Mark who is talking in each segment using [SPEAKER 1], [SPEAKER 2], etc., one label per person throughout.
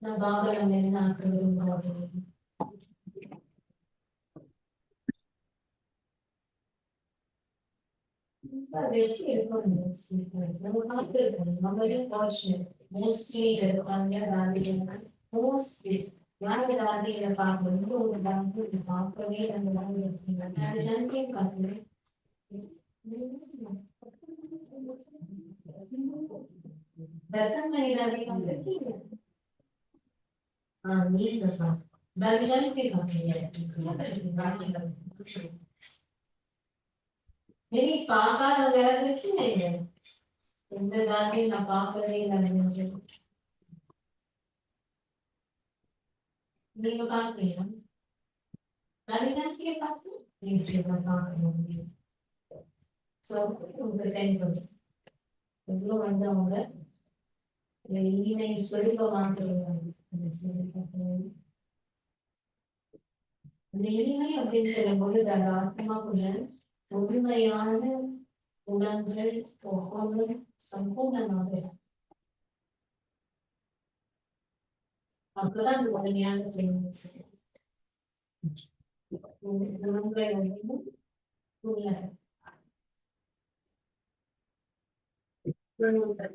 [SPEAKER 1] நான் பாபரம் என்ன ஆக்குறது அது எப்படி இருக்கும் நம்ம பார்த்துருக்கோம் நம்மளே ஃபார்ச்சுனேட் மோஸ்ட்லி இருப்பாங்க ராதிகா மோஸ்ட்லி யாரு ராதிகளை பார்க்கணும் ஒரு டாக்டர் பார்க்கவே நம்ம வாங்கி வச்சுருந்தாங்க அது ஜனத்தையும் பார்க்கணும் ரத்தமணி ராதிகா நீங்க பாக்கி ஜனத்தையும் பார்க்கணும் சரி பார்க்காத வேலைக்கு எந்த தாண்டையும் நான் பார்க்கவே இல்லை நீங்க பார்க்கலையா ராதிகாசியை பார்த்து பார்க்கணும் ஸோ உங்களுக்கு டைம் பண்ணும் எவ்வளோ வந்து அவங்க இனிமை சொருபமாக்குறாங்க அந்த இனிமை அப்படின்னு சொல்லும் பொழுது அந்த ஆத்மாக்குள்ள முழுமையான குணங்கள் ஒவ்வொன்றும் சம்பூர்ணமாக அப்பதான் அந்த உடமையான குணங்கள்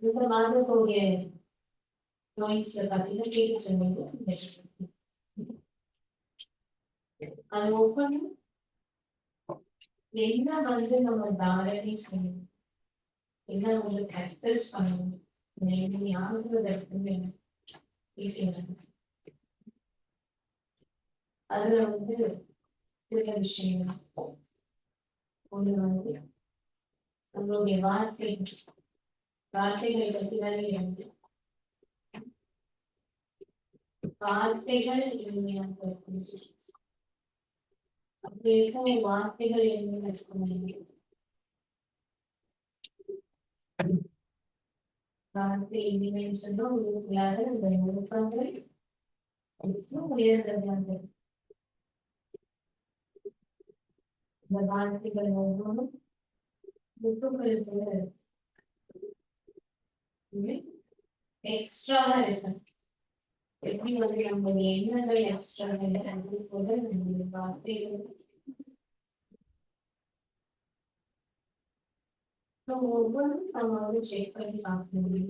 [SPEAKER 1] இந்த மாதத்துடைய நோய்ஸ்ல பார்த்தீங்கன்னா கேட்டு சொன்னீங்க அது ஒவ்வொன்றும் என்ன வந்து நம்ம தாரணை செய்யணும் என்ன உங்களுக்கு எக்ஸ்பிரஸ் பண்ணணும் யாருக்குமே அதுல வந்து சில விஷயங்கள் ஒண்ணு வந்து நம்மளுடைய வார்த்தைகளை பற்றி தானே இருந்து வார்த்தைகள் அப்படி இருக்க வார்த்தைகள் என்ன இருக்கும் வார்த்தை இனிமேல் சொன்னா உங்களுக்கு யாரு இந்த ஒழுக்கங்கள் உயர்ந்தது இந்த வார்த்தைகள் ஒவ்வொன்றும் புத்தகங்களுக்கு எக்ஸ்ட்ராவா இருக்கு எப்படி வந்து நம்ம எண்ணங்கள் எக்ஸ்ட்ரா அது போல நம்மளுடைய வார்த்தைகள் ஒவ்வொன்றும் நம்ம வந்து செக் பண்ணி பார்க்க முடியும்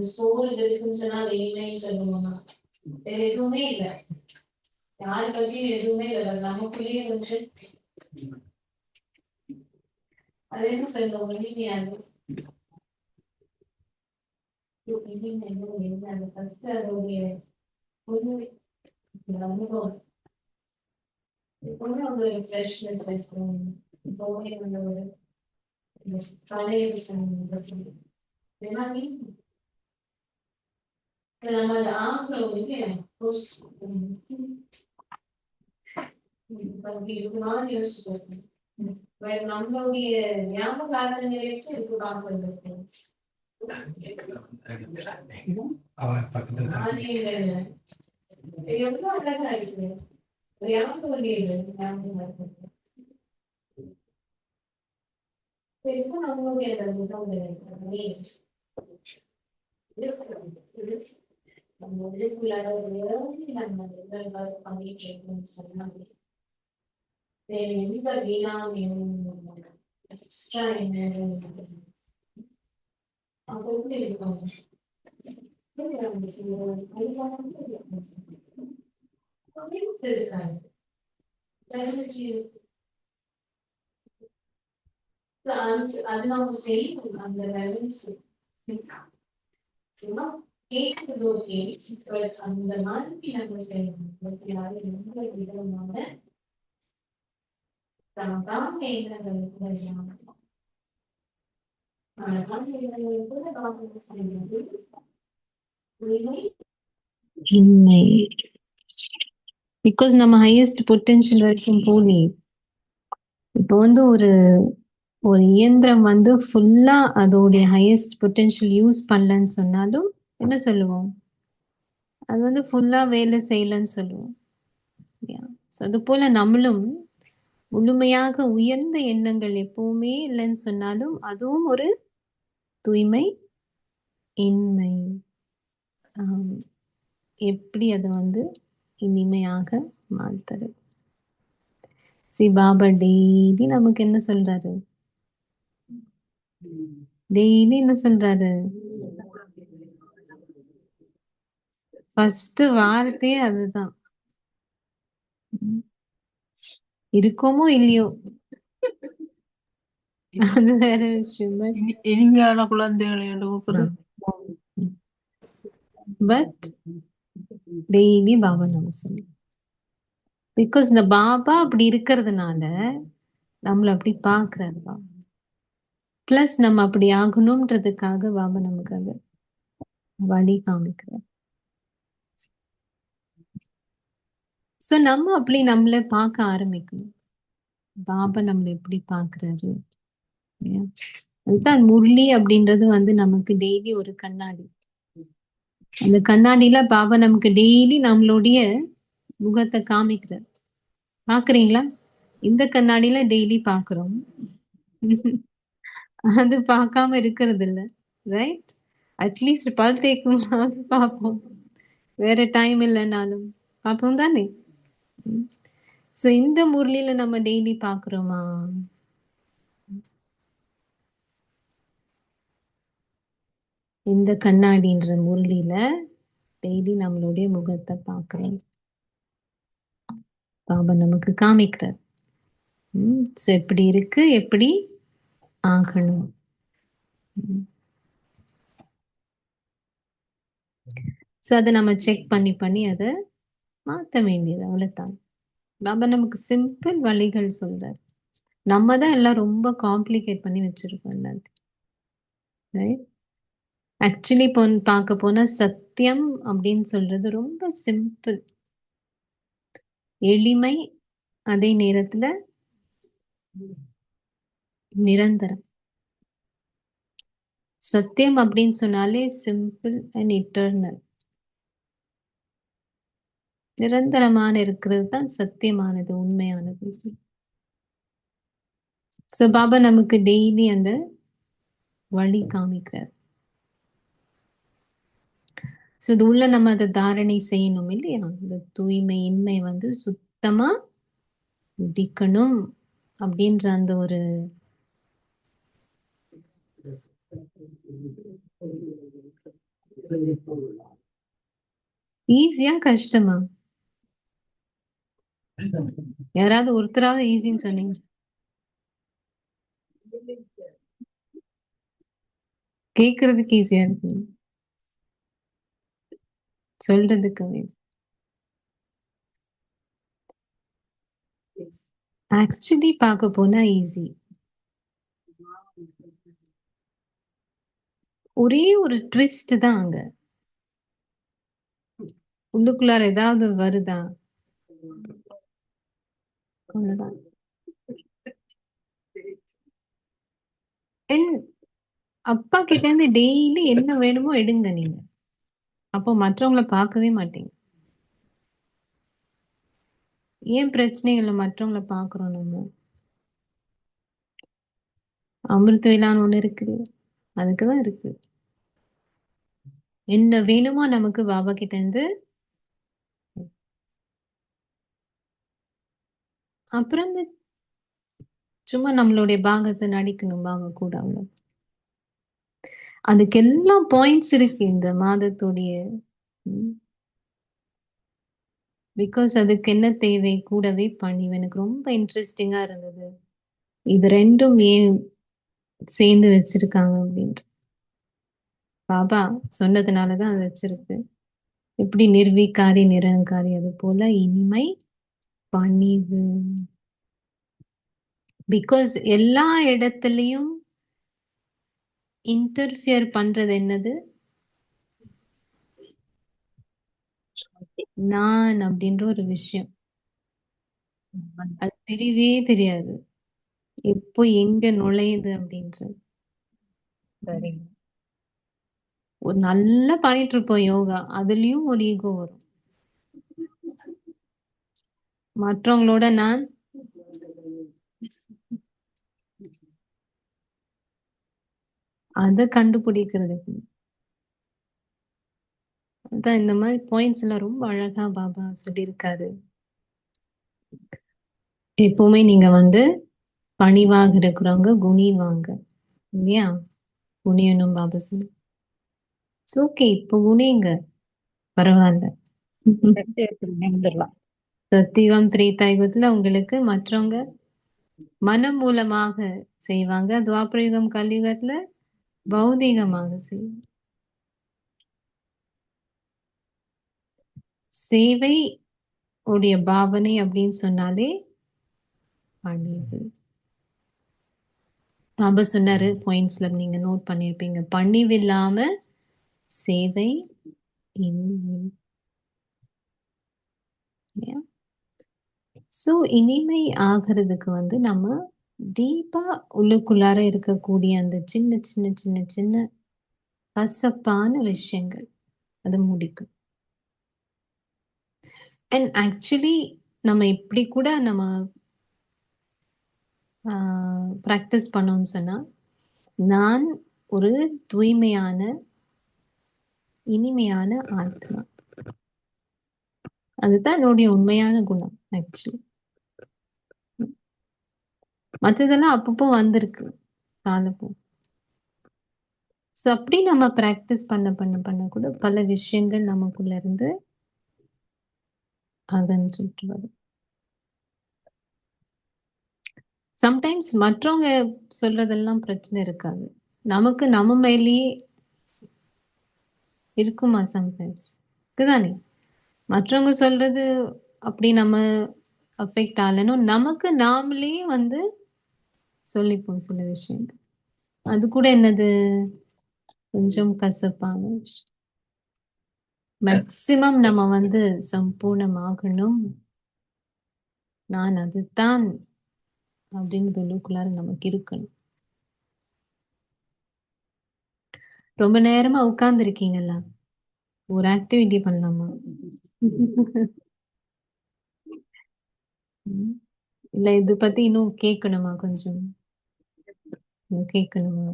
[SPEAKER 1] சோறு இருக்குன்னு சொன்னா அது இல்லைன்னு சொல்லுவோம்னா வேற எதுவுமே இல்லை யாரு பத்தியும் எதுவுமே இல்லை நமக்குள்ளேயே வந்து அது என்ன சொல்லுவோம் இனிமையாது என்ன ஃபர்ஸ்ட் அதோடைய அனுபவம் எப்பவுமே ஒரு ஃப்ரெஷ்னஸ் இருக்கும் எப்பவுமே வந்து ஒரு பழைய எல்லாமே நம்ம ஆங்கில இருக்குமான்னு யோசிச்சு நம்மளுடைய ஞாபக நிலையத்தை இருக்கு பார்க்க எவ்வளவு அழகா இருக்கு நம்மளுடைய நம்ம உள்ளுக்குள்ளார நம்ம எல்லாரும் பண்ணிட்டு இருக்கோம்னு சொன்னாங்க வேற எந்த வீணாம் எக்ஸ்ட்ரா என்ன அப்போ எப்படி இருக்கும் இருக்காது அது நம்ம செய்யணும் அந்த ரெவன்ஸ் கேட்குறது ஓகே பட் அந்த மாதிரி நம்ம செய்யணும் யாரும் எந்த விதமான
[SPEAKER 2] பிகாஸ் நம்ம ஹையஸ்ட் பொட்டன்ஷியல் வரைக்கும் போனி இப்போ வந்து ஒரு இயந்திரம் வந்து ஃபுல்லா அதோடைய ஹையஸ்ட் பொட்டன்ஷியல் யூஸ் பண்ணலன்னு சொன்னாலும் என்ன சொல்லுவோம் அது வந்து ஃபுல்லா வேலை செய்யலன்னு சொல்லுவோம் அது போல நம்மளும் முழுமையாக உயர்ந்த எண்ணங்கள் எப்பவுமே இல்லைன்னு சொன்னாலும் அதுவும் ஒரு தூய்மை இன்மை. எப்படி அதை வந்து இனிமையாக மாத்துறது? பாபா டெய்லி நமக்கு என்ன சொல்றாரு? டெய்லி என்ன சொல்றாரு? ஃபர்ஸ்ட் வார்த்தையே அதுதான். இருக்கோமோ இல்லையோ அது வேற விஷயம்.
[SPEAKER 3] இனிமையான குழந்தைகளை என்று கூப்பிடுறது.
[SPEAKER 2] பட் டெய்லி பாபா நம்ம சொல்லி, பிகாஸ் இந்த பாபா அப்படி இருக்கிறதுனால நம்மள அப்படி பாக்குறாரு பாபா. பிளஸ் நம்ம அப்படி ஆகணும்ன்றதுக்காக பாபா நமக்கு அது வழி காமிக்கிறார். சோ நம்ம அப்படி நம்மள பார்க்க ஆரம்பிக்கணும். பாபா நம்மள எப்படி பாக்குறாரு. அதுதான் முரளி அப்படின்றது வந்து நமக்கு டெய்லி ஒரு கண்ணாடி. அந்த கண்ணாடியில பாபா நமக்கு டெய்லி நம்மளுடைய முகத்தை காமிக்கிறார். பாக்குறீங்களா? இந்த கண்ணாடியில டெய்லி பாக்குறோம். அது பார்க்காம இருக்கிறது இல்ல, ரைட்? அட்லீஸ்ட் பல் தேய்க்கும் பார்ப்போம். வேற டைம் இல்லைனாலும் பார்ப்போம் தானே? சோ இந்த முரளியில நம்ம டெய்லி பாக்குறோமா? இந்த கண்ணாடின்ற முரளியில டெய்லி நம்மளுடைய முகத்தை பார்க்கிறோம். பாபா நமக்கு காமிக்கிறார். சோ எப்படி இருக்கு, எப்படி ஆகணும். சோ அதை நம்ம செக் பண்ணி அதை மாத்த வேண்டியது அவ்வளவுதான். பாபா நமக்கு சிம்பிள் வழிகள் சொல்றார். நம்ம தான் எல்லாம் ரொம்ப காம்ப்ளிகேட் பண்ணி வச்சிருக்கோம் எல்லாத்தையும். ஆக்சுவலி பார்க்க போனா சத்தியம் அப்படின்னு சொல்றது ரொம்ப சிம்பிள், எளிமை, அதே நேரத்துல நிரந்தரம். சத்தியம் அப்படின்னு சொன்னாலே சிம்பிள் அண்ட் இட்டர்னல், நிரந்தரமான இருக்கிறது தான் சத்தியமானது, உண்மையானது. சோ பாபா நமக்கு டெய்லி அந்த வழி காமிக்கிறார். சோ இது உள்ள நம்ம அதை தாரணை செய்யணும் இல்லையா? இந்த தூய்மை இன்மை வந்து சுத்தமா முடிக்கணும் அப்படின்ற அந்த ஒரு ஈஸியா கஷ்டமா? யாராவது ஒருத்தராவது ஈஸின்னு சொன்னீங்க? கேக்குறதுக்கு ஈஸியா இருக்கு, சொல்றதுக்கு ஆக்சுவலி பார்க்க போனா ஈஸி. ஒரே ஒரு ட்விஸ்ட் தான் அங்க. உள்ளுக்குள்ளார ஏதாவது வருதா? அவ்வளவுதான். அப்பா கிட்ட இருந்து டெய்லி என்ன வேணுமோ எடுங்க நீங்க. அப்போ மற்றவங்களை பார்க்கவே மாட்டீங்க. ஏன் பிரச்சனைகளை மற்றவங்களை பார்க்கிறோம் நம்ம? அமிர்த வேளான்னு ஒண்ணு இருக்குது, அதுக்குதான் இருக்கு. என்ன வேணுமோ நமக்கு பாபா கிட்ட இருந்து. அப்புறம் சும்மா நம்மளுடைய பாகத்தை நடிக்கணும் பாபா கூட. அவங்க அதுக்கு எல்லாம் பாயிண்ட்ஸ் இருக்கு இந்த மாதத்துடைய. பிகாஸ் அதுக்கு என்ன தேவை, கூடவே பணிவு. எனக்கு ரொம்ப இன்ட்ரெஸ்டிங்கா இருந்தது இது ரெண்டும் ஏன் சேர்ந்து வச்சிருக்காங்க அப்படின்ட்டு. பாபா சொன்னதுனாலதான் அது வச்சிருக்கு. எப்படி நிர்வீகாரி நிரங்காரி, அது போல இனிமை பணிவு. பிகாஸ் எல்லா இடத்துலயும் இன்டர்ஃபியர் பண்றது என்னது? நான் அப்படின்ற ஒரு விஷயம். அது தெரியவே தெரியாது எப்போ எங்க நுழையுது அப்படின்றது. சரி, ஒரு நல்லா பண்ணிட்டு இருப்போம் யோகா, அதுலயும் ஒரு ஈகோ வரும். மற்றவங்களோட நான் அத கண்டுபிடிக்கிறதுக்கு. அதான் இந்த மாதிரி பாயிண்ட்ஸ் எல்லாம் ரொம்ப அழகா பாபா சொல்லியிருக்காரு. எப்பவுமே நீங்க வந்து பணிவாக இருக்கிறவங்க குனிவாங்க இல்லையா? குனியணும் பாபா சொல்லி. ஓகே, இப்போ குனிங்க, பரவாயில்ல.
[SPEAKER 4] நிமிர்ந்துடலாம்.
[SPEAKER 2] சத்தியுகம் திரேதாயுகத்துல உங்களுக்கு மற்றவங்க மனம் மூலமாக செய்வாங்க. துவாபர யுகம் கலியுகத்துல பௌதிகமாக செய்வாங்க. சேவை உடைய பாவனை அப்படின்னு சொன்னாலே பணிவு. பாபா சொன்னாரு, பாயிண்ட்ஸ்ல நீங்க நோட் பண்ணிருப்பீங்க, பணிவு இல்லாம சேவை இனிமை. சோ இனிமை ஆகிறதுக்கு வந்து நம்ம டீப்பா உள்ளுக்குள்ளார இருக்கக்கூடிய அந்த சின்ன சின்ன சின்ன சின்ன கசப்பான விஷயங்கள் அது முடிக்கும். அண்ட் ஆக்சுவலி நம்ம இப்படி கூட நம்ம ப்ராக்டிஸ் பண்ணோம்னு சொன்னா, நான் ஒரு தூய்மையான இனிமையான ஆத்மா, அதுதான் என்னுடைய உண்மையான குணம். ஆக்சுவலி மற்றதெல்லாம் அப்பப்போ வந்திருக்கு காலப்போ. ஸோ அப்படி நம்ம ப்ராக்டிஸ் பண்ண பண்ண பண்ண கூட பல விஷயங்கள் நமக்குள்ள இருந்து அகன்றுட்டு வரும். சம்டைம்ஸ் மற்றவங்க சொல்றதெல்லாம் பிரச்சனை இருக்காது, நமக்கு நம்ம மேலேயே இருக்குமா? சம்டைம்ஸ் இதுதானே மற்றவங்க சொல்றது அப்படி நம்ம அஃபெக்ட் ஆகலனும் நமக்கு நாமளே வந்து சொல்லிப்போம் சில விஷயங்கள். அது கூட என்னது கொஞ்சம் கசப்பான விஷயம். மேக்சிமம் நம்ம வந்து சம்பூர்ணமாகணும், நான் அதுதான் அப்படின்னு சொல்லுக்குள்ளார நமக்கு இருக்கணும். ரொம்ப நேரமா உட்கார்ந்து இருக்கீங்களா? ஒரு ஆக்டிவிட்டி பண்ணலாமா? இல்ல இது பத்தி இன்னும் கேட்கணுமா? கொஞ்சம் கேட்கணுமா?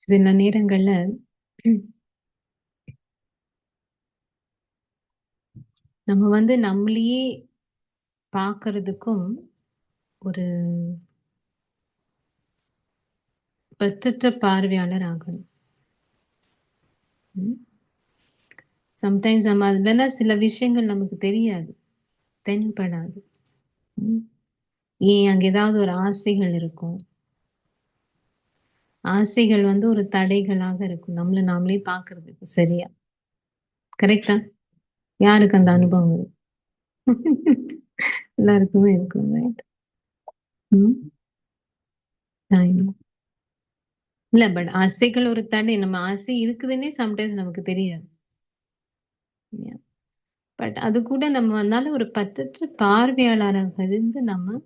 [SPEAKER 2] சில நேரங்கள்ல நம்ம வந்து நம்மளையே பார்க்கறதுக்கும் ஒரு பற்றற்ற பார்வையாளர் ஆகணும். சம்டைம்ஸ் நம்ம அதுலன்னா சில விஷயங்கள் நமக்கு தெரியாது, தென்படாது. ஏன் அங்க ஏதாவது ஒரு ஆசைகள் இருக்கும், ஆசைகள் வந்து ஒரு தடைகளாக இருக்கும் நம்மள நாமளே பார்க்கறதுக்கு. சரியா? கரெக்டா? யாருக்கு அந்த அனுபவம் இருக்கு? எல்லாருக்குமே இருக்கும். ரைட்? இல்ல, பட் ஆசைகள் ஒரு தடை. நம்ம ஆசை இருக்குதுன்னே சம்டைம்ஸ் நமக்கு தெரியாது. பட் அது கூட நம்ம வந்தாலும் ஒரு பற்றற்ற பார்வையாளராக இருந்து நம்ம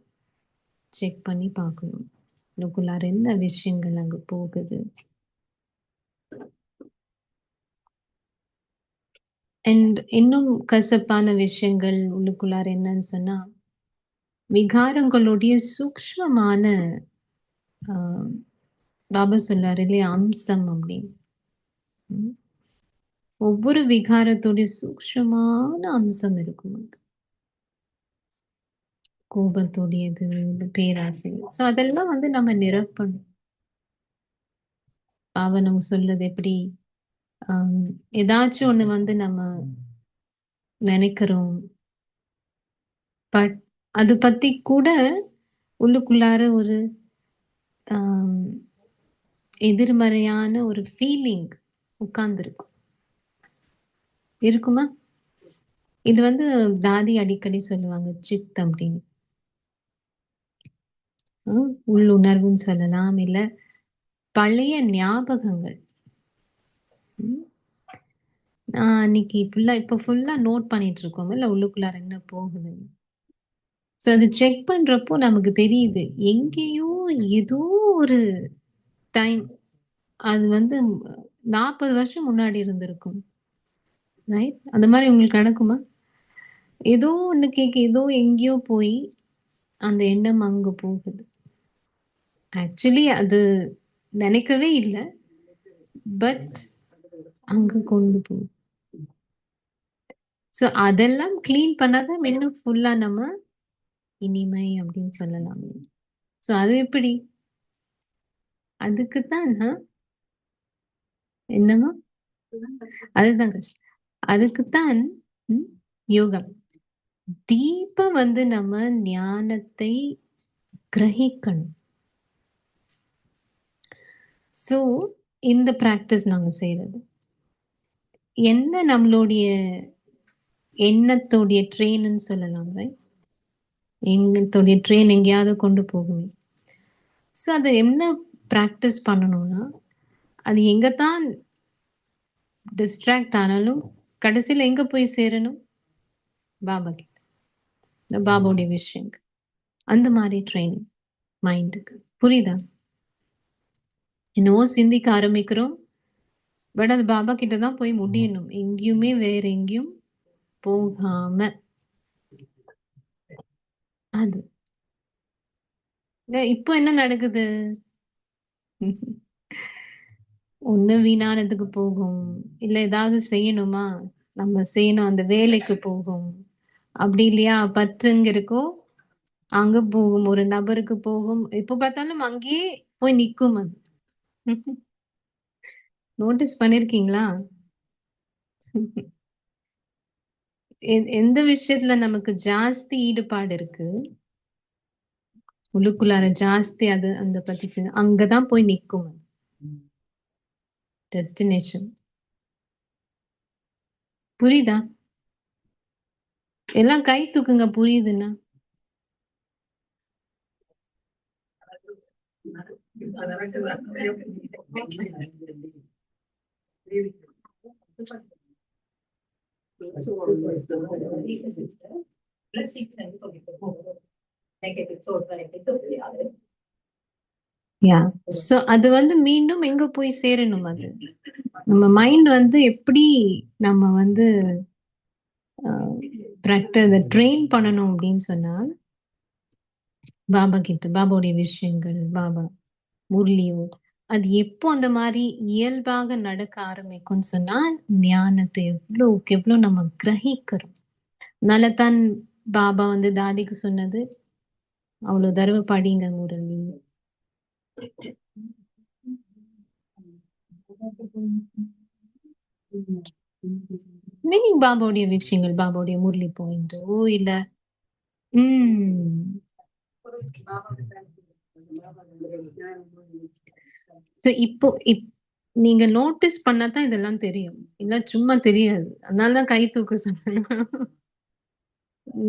[SPEAKER 2] செக் பண்ணி பார்க்கணும், உள்ளுக்குள்ளார என்ன விஷயங்கள் அங்க போகுது. அண்ட் இன்னும் கசப்பான விஷயங்கள் உள்ளுக்குள்ளார என்னன்னு சொன்னா, விகாரங்களுடைய சூக்ஷ்மமான பாபா சொல்லாரு இல்லையா, அம்சம் அப்படின்னு. ஒவ்வொரு விகாரத்துடைய சூக்ஷ்மமான அம்சம் இருக்கும். கோபத்துடையது, இந்த பேராசை. ஸோ அதெல்லாம் வந்து நம்ம நிரப்பணும். பாவனம் சொல்லுது எப்படி, ஏதாச்சும் ஒண்ணு வந்து நம்ம நினைக்கிறோம், பட் அது பத்தி கூட உள்ளுக்குள்ளார ஒரு எதிர்மறையான ஒரு ஃபீலிங் உட்கார்ந்துருக்கும். இருக்குமா? இது வந்து தாதி அடிக்கடி சொல்லுவாங்க, சித் அப்படின்னு. உள்ளுணர்வுன்னு சொல்லலாம், இல்ல பழைய ஞாபகங்கள். அன்னைக்கு ஃபுல்லா நோட் பண்ணிட்டு இருக்கோம் இல்ல, உள்ளுக்குள்ளார என்ன போகுது. ஸோ அது செக் பண்றப்போ நமக்கு தெரியுது, எங்கேயோ ஏதோ ஒரு டைம் அது வந்து 40 வருஷம் முன்னாடி இருந்திருக்கும். ரைட்? அந்த மாதிரி உங்களுக்கு நடக்குமா? ஏதோ ஒண்ணு கேட்க ஏதோ எங்கேயோ போய் அந்த எண்ணம் அங்க போகுது. ஆக்சுவலி அது நினைக்கவே இல்லை, பட் அங்க கொண்டு போகுது. ஸோ அதெல்லாம் கிளீன் பண்ணாதான் இன்னும் ஃபுல்லா நம்ம இனிமை அப்படின்னு சொல்லலாம். ஸோ அது எப்படி? அதுக்குத்தான் என்னமா அதுதான் கஷ்டம். அதுக்குத்தான் யோகம். டீப்பா நம்ம ஞானத்தை கிரகிக்கணும். ஸோ இந்த பிராக்டிஸ் நாங்க செய்யறது என்ன நம்மளுடைய எண்ணத்தோடைய ட்ரெயின்னு சொல்லலாம். எண்ணத்தோடைய ட்ரெயின் எங்கேயாவது கொண்டு போகுமே. ஸோ அதை என்ன ப்ராக்டிஸ் பண்ணணும்னா, அது எங்கத்தான் டிஸ்ட்ராக்ட் ஆனாலும் கடைசியில் எங்க போய் சேரணும்? பாபா கிட்ட, பாபாவுடைய விஷயங்கள். அந்த மாதிரி ட்ரைனிங் மைண்டுக்கு. புரியுதா? என்னவோ சிந்திக்க ஆரம்பிக்கிறோம், பட் அது பாபா கிட்ட தான் போய் முடியணும், எங்கேயுமே வேற எங்கேயும் போகாம. அது இப்போ என்ன நடக்குது? ஒண்ணு வீணானதுக்கு போகும், இல்ல ஏதாவது செய்யணுமா நம்ம செய்யணும் அந்த வேலைக்கு போகும். அப்படி இல்லையா பற்றுங்க இருக்கோ அங்க போகும், ஒரு நபருக்கு போகும். இப்ப பார்த்தாலும் அங்கேயே போய் நிக்கும். அது நோட்டீஸ் பண்ணிருக்கீங்களா? எந்த விஷயத்துல நமக்கு ஜாஸ்தி ஈடுபாடு இருக்கு, உள்ளுக்குள்ளார ஜாஸ்தி அது அந்த பத்தி அங்கதான் போய் நிக்கும் டெஸ்டினேஷன். புரியுதா? எல்லாம் கை தூக்குங்க புரியுதுன்னா. அது மீண்டும் எங்க போய் சேரணும்? அது நம்ம மைண்ட் எப்படி நம்ம ட்ரெயின் பண்ணணும் அப்படின்னு சொன்னால், பாபா கிட்ட, பாபாவுடைய விஷயங்கள், பாபா முரளியோ, அது எப்போ அந்த மாதிரி இயல்பாக நடக்க ஆரம்பிக்கும்னு சொன்னா, ஞானத்தை எவ்வளவுக்கு எவ்வளவு நம்ம கிரகிக்கிறோம். அதனாலதான் பாபா தாதிக்கு சொன்னது, அவ்வளவு தடவை படிங்க முரளி. மீனிங் பாபாவுடைய விஷயங்கள், பாபாவுடைய முரளி பாயிண்ட். ஓ இல்ல, இப்போ நீங்க நோட்டீஸ் பண்ணாதான் இதெல்லாம் தெரியும், இல்ல சும்மா தெரியாது. அதனாலதான் கை தூக்க சொன்னேன்.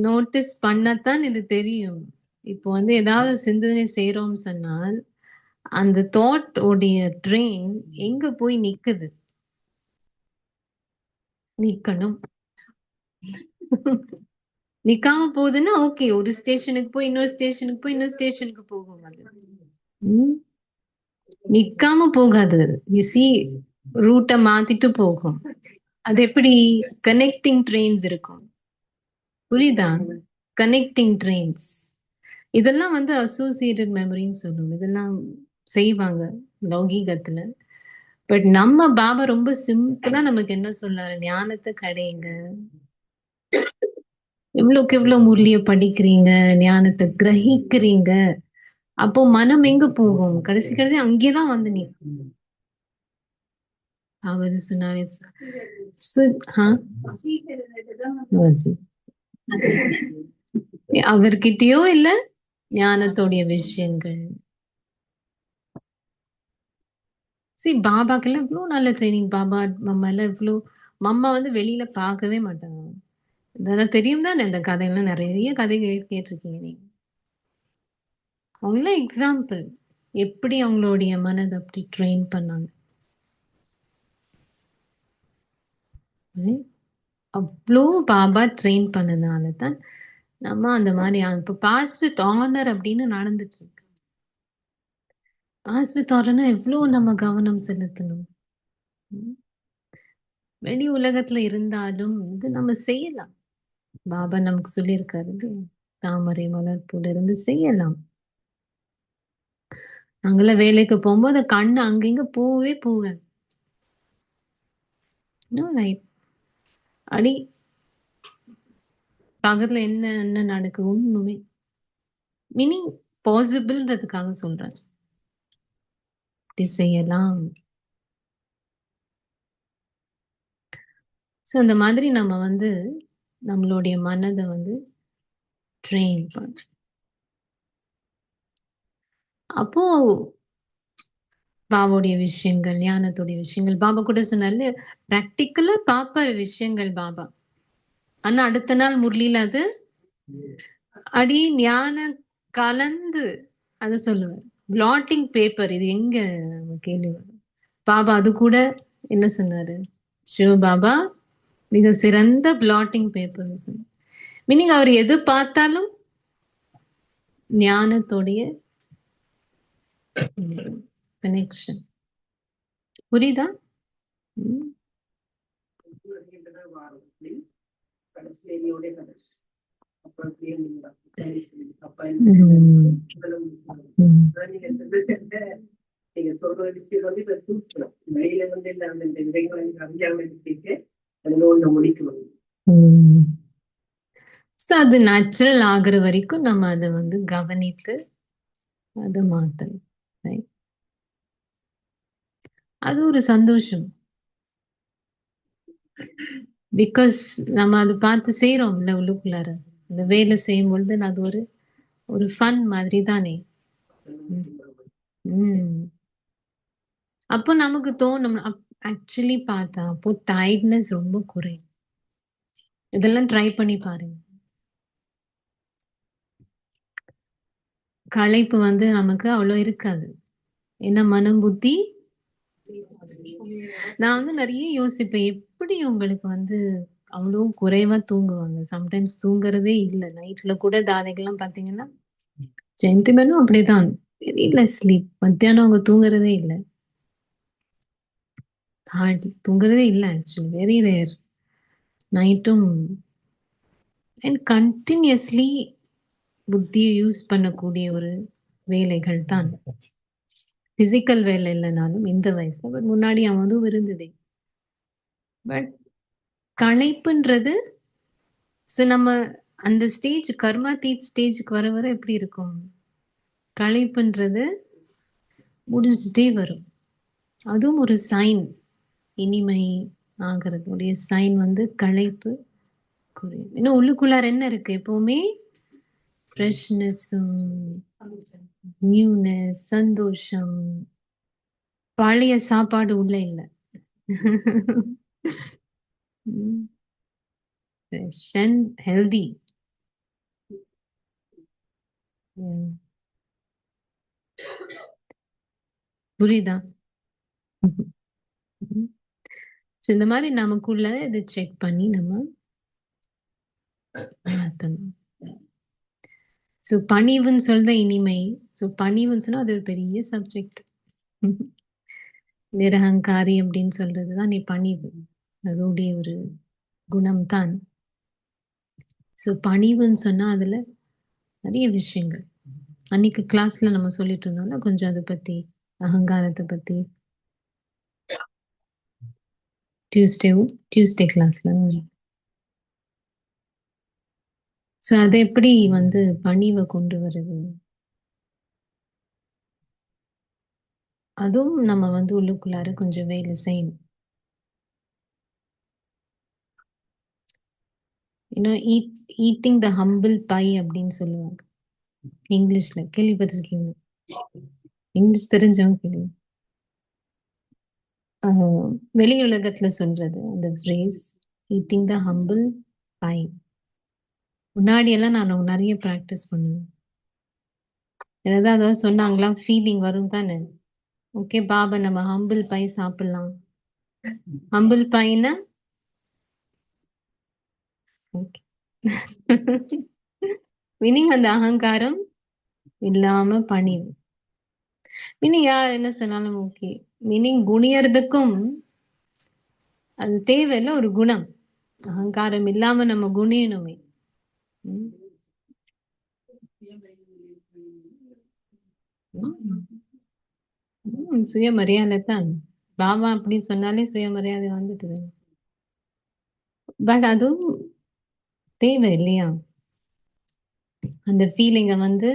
[SPEAKER 2] நோட்டீஸ் பண்ணாதான் இது தெரியும். இப்போ ஏதாவது சிந்தனை செய்யறோம் சொன்னால், அந்த தாட் உடைய ட்ரெயின் எங்க போய் நிக்குது? நிக்கணும். நிக்காம போகுதுன்னா ஓகே, ஒரு ஸ்டேஷனுக்கு போய் இன்னொரு ஸ்டேஷனுக்கு போய் இன்னொரு ஸ்டேஷனுக்கு போகும். அது நிக்காம போகாது. யூ சி, ரூட்டை மாத்திட்டு போகும். அது எப்படி? கனெக்டிங் ட்ரெயின்ஸ் இருக்கும். புரியுதா? Connecting trains. இதெல்லாம் அசோசியேட்டட் மெமரின்னு சொல்லுவோம். இதெல்லாம் செய்வாங்க லௌகீகத்துல. பட் நம்ம பாபா ரொம்ப சிம்பிளா நமக்கு என்ன சொல்றாரு? ஞானத்தை கடையுங்க. எவ்வளவுக்கு எவ்வளவு முரளிய படிக்கிறீங்க, ஞானத்தை கிரகிக்கிறீங்க, அப்போ மனம் எங்க போகும்? கடைசி அங்கேதான் நிற்கும். அவர் சொன்னாரு, அவர்கிட்டயோ இல்ல ஞானத்தோடைய விஷயங்கள். பாபாக்கெல்லாம் இவ்வளவு நல்ல ட்ரைனிங். பாபா மம்மா எல்லாம் இவ்வளவு, மம்மா வெளியில பார்க்கவே மாட்டாங்க. இதெல்லாம் தெரியும் தானே, இந்த கதைகள்லாம் நிறைய கதைகள் கேட்டிருக்கீங்க நீங்க. அவங்கள எக்ஸாம்பிள் எப்படி அவங்களுடைய மனதை அப்படி ட்ரெயின் பண்ணாங்க. அவ்வளோ பாபா ட்ரெயின் பண்ணதுனால தான் நம்ம அந்த மாதிரி இப்போ பாஸ் வித் ஆனர் அப்படின்னு நடந்துட்டு இருக்கு. பாஸ் வித் ஆனர்னா எவ்வளோ நம்ம கவனம் செலுத்தணும். வெளி உலகத்துல இருந்தாலும் இது நம்ம செய்யலாம். பாபா நமக்கு சொல்லியிருக்காரு இல்லையா? தாமரை மலர் போல இருந்து செய்யலாம். நாங்கெல்லாம் வேலைக்கு போகும்போது கண்ணு அங்கிங்க போவே போகாது. ரைட். அடி பகல்ல என்ன என்ன நடக்குது ஒண்ணுமே மீனிங் பாசிபிள்ன்றதுக்காக சொல்றேன். இப்படி செய்யலாம். ஸோ இந்த மாதிரி நம்ம வந்து நம்மளுடைய மனதை வந்து ட்ரெயின் பண்ண. அப்போ பாபாவுடைய விஷயங்கள், ஞானத்துடைய விஷயங்கள், பாபா கூட சொன்னாரு பிராக்டிக்கலா பாப்பாரு விஷயங்கள் பாபா. ஆனா அடுத்த நாள் முரளியில அது அடி ஞான கலந்து அது சொல்லுவார். பிளாட்டிங் பேப்பர் இது எங்க கேள்வி வரும். பாபா அது கூட என்ன சொன்னாரு? சிவ பாபா மிக சிறந்த பிளாட்டிங் பேப்பர்னு சொன்னார். மீனிங் அவர் எது பார்த்தாலும் ஞானத்தோடைய கனெக்ஷன். புரியுதா? ம். ம். ம்.
[SPEAKER 4] நீங்க சொல்ற விஷயம் வந்து இப்ப தூக்கணும் வெளியில வந்து இந்த விதைகளை அறியாமல் எடுத்துட்டு அதுல முடிக்கணும்.
[SPEAKER 2] So, அது நேச்சுரல் ஆகுற வரைக்கும் நம்ம அதை வந்து கவனித்து அதை மாத்தணும். Right? அது ஒரு சந்தோஷம். பிகாஸ் நம்ம அதை பார்த்து செய்யறோம்ல உள்ளுக்குள்ளார. இந்த வேலை செய்யும் பொழுது அது ஒரு ஒரு ஃபன் மாதிரி தானே. அப்போ நமக்கு தோணும் ஆக்சுவலி பார்த்தா அப்போ டயர்ட்னஸ் ரொம்ப குறையும். இதெல்லாம் ட்ரை பண்ணி பாருங்க. களைப்பு வந்து நமக்கு அவ்வளோ இருக்காது. என்ன மனம் புத்தி. நான் வந்து நிறைய யோசிப்பேன் எப்படி உங்களுக்கு வந்து அவ்வளோ குறைவா தூங்குவாங்க. சம்டைம்ஸ் தூங்குறதே இல்லை. நைட்ல கூட தாதைகள்லாம் பார்த்தீங்கன்னா ஜென்டிமேனும் அப்படிதான். Very less sleep. மத்தியானம் அவங்க தூங்குறதே இல்லை. ஹார்ட்லி தூங்குறதே இல்லை. Actually very rare. நைட்டும் அண்ட் கண்டினியூஸ்லி புத்தியை யூஸ் பண்ணக்கூடிய ஒரு வேலைகள் தான். பிசிக்கல் வேலை இல்லைனாலும் இந்த வயசுல. பட் முன்னாடி அவனும் இருந்ததே. பட் களைப்புன்றது நம்ம அந்த ஸ்டேஜ் கர்மா தீத் ஸ்டேஜுக்கு வர வர எப்படி இருக்கும்? களைப்புன்றது முடிஞ்சுட்டே வரும். அதுவும் ஒரு சைன். இனிமை ஆகிறதுடைய சைன் வந்து களைப்பு குறையும். இன்னும் உள்ளுக்குள்ளார என்ன இருக்கு? எப்பவுமே ஃப்ரெஷ்னஸும் நியூனஸ் சந்தோஷம். பழைய சாப்பாடு உள்ள இல்லை. Fresh and healthy. புரியுதா? இந்த மாதிரி நமக்குள்ள இதை செக் பண்ணி நம்ம மாத்தணும். ஸோ பணிவுன்னு சொல்ற இனிமை. ஸோ பணிவுன்னு சொன்னா அது ஒரு பெரிய சப்ஜெக்ட். நிரகங்காரி அப்படின்னு சொல்றதுதான் நீ பணிவு. அதோடைய ஒரு குணம் தான். ஸோ பணிவுன்னு சொன்னா அதுல நிறைய விஷயங்கள். அன்னைக்கு கிளாஸ்ல நம்ம சொல்லிட்டு இருந்தோம்ல கொஞ்சம் அதை பத்தி, அகங்காரத்தை பத்தி. டியூஸ்டே கிளாஸ்ல. ஸோ அதை எப்படி வந்து பணிவை கொண்டு வருது? அதுவும் நம்ம வந்து உள்ளுக்குள்ளார கொஞ்சம் வேலை செய்யணும். இன்னும் ஈட்டிங் த ஹம்பிள் பை அப்படின்னு சொல்லுவாங்க இங்கிலீஷ்ல. கேள்விப்பட்டிருக்கீங்க? இங்கிலீஷ் தெரிஞ்சவங்க கேள்வி. வெளி உலகத்துல சொல்றது அந்த phrase eating the humble pie. முன்னாடி எல்லாம் நான் நிறைய ப்ராக்டிஸ் பண்ணுவேன். ஏதாவது சொன்னாங்களா ஃபீலிங் வரும் தானே. ஓகே பாபா நம்ம ஹம்பிள் பை சாப்பிடலாம். ஹம்பிள் பைனா ஓகே. மீனிங் அந்த அகங்காரம் இல்லாம பணிவு. மீனிங் யார் என்ன சொன்னாலும் ஓகே. மீனிங் குனியறதுக்கும் அது தேவையில்ல, ஒரு குணம். அகங்காரம் இல்லாம நம்ம குணியணுமே. ம். சுயமரியாதை தான். பாபா அப்படின்னு சொன்னாலே சுயமரியாதை வந்துட்டு. பட் அதுவும் தேவை இல்லையா? அந்த ஃபீலிங்க வந்து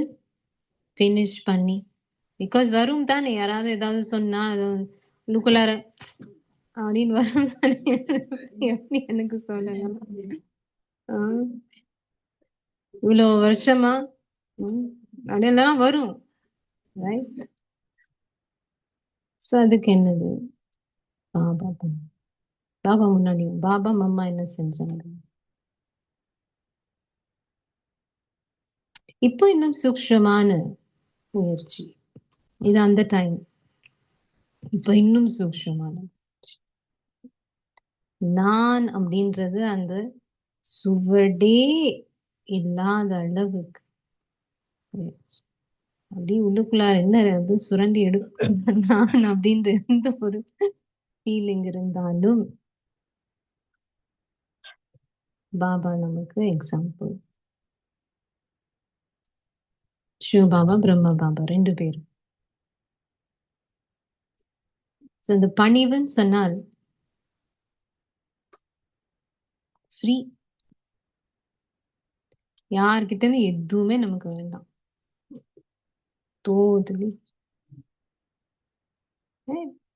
[SPEAKER 2] ஃபினிஷ் பண்ணி, பிகாஸ் வரும் தானே, யாராவது ஏதாவது சொன்னா அது உள்ளுக்குள்ளார அப்படின்னு வரும் தானே. எப்படி எனக்கு சொல்லலாம்? ஆ, இவ்வளோ வருஷமா அதெல்லாம் வரும், ரைட்? ஸோ அதுக்கு என்னது? பாபா தான். பாபா முன்னாடி பாபா மம்மா என்ன செஞ்சாங்க? இப்போ இன்னும் சூக்ஷ்மமான முயற்சி. இது அந்த டைம். இப்போ இன்னும் சூக்ஷ்மமான நான் அப்படின்றது அந்த சுவடே இல்லாத அளவுக்கு முயற்சி. அப்படியே உள்ளுக்குள்ளார என்ன அது சுரண்டி எடுக்கும் நான் அப்படின்ற எந்த ஒரு ஃபீலிங் இருந்தாலும் பாபா நமக்கு எக்ஸாம்பிள். சிவ பாபா, பிரம்ம பாபா 2 பேரும். ஸோ இந்த பணிவுன்னு சொன்னால் ஃப்ரீ. யார்கிட்ட இருந்து எதுவுமே நமக்கு வேண்டாம். டோட்டலி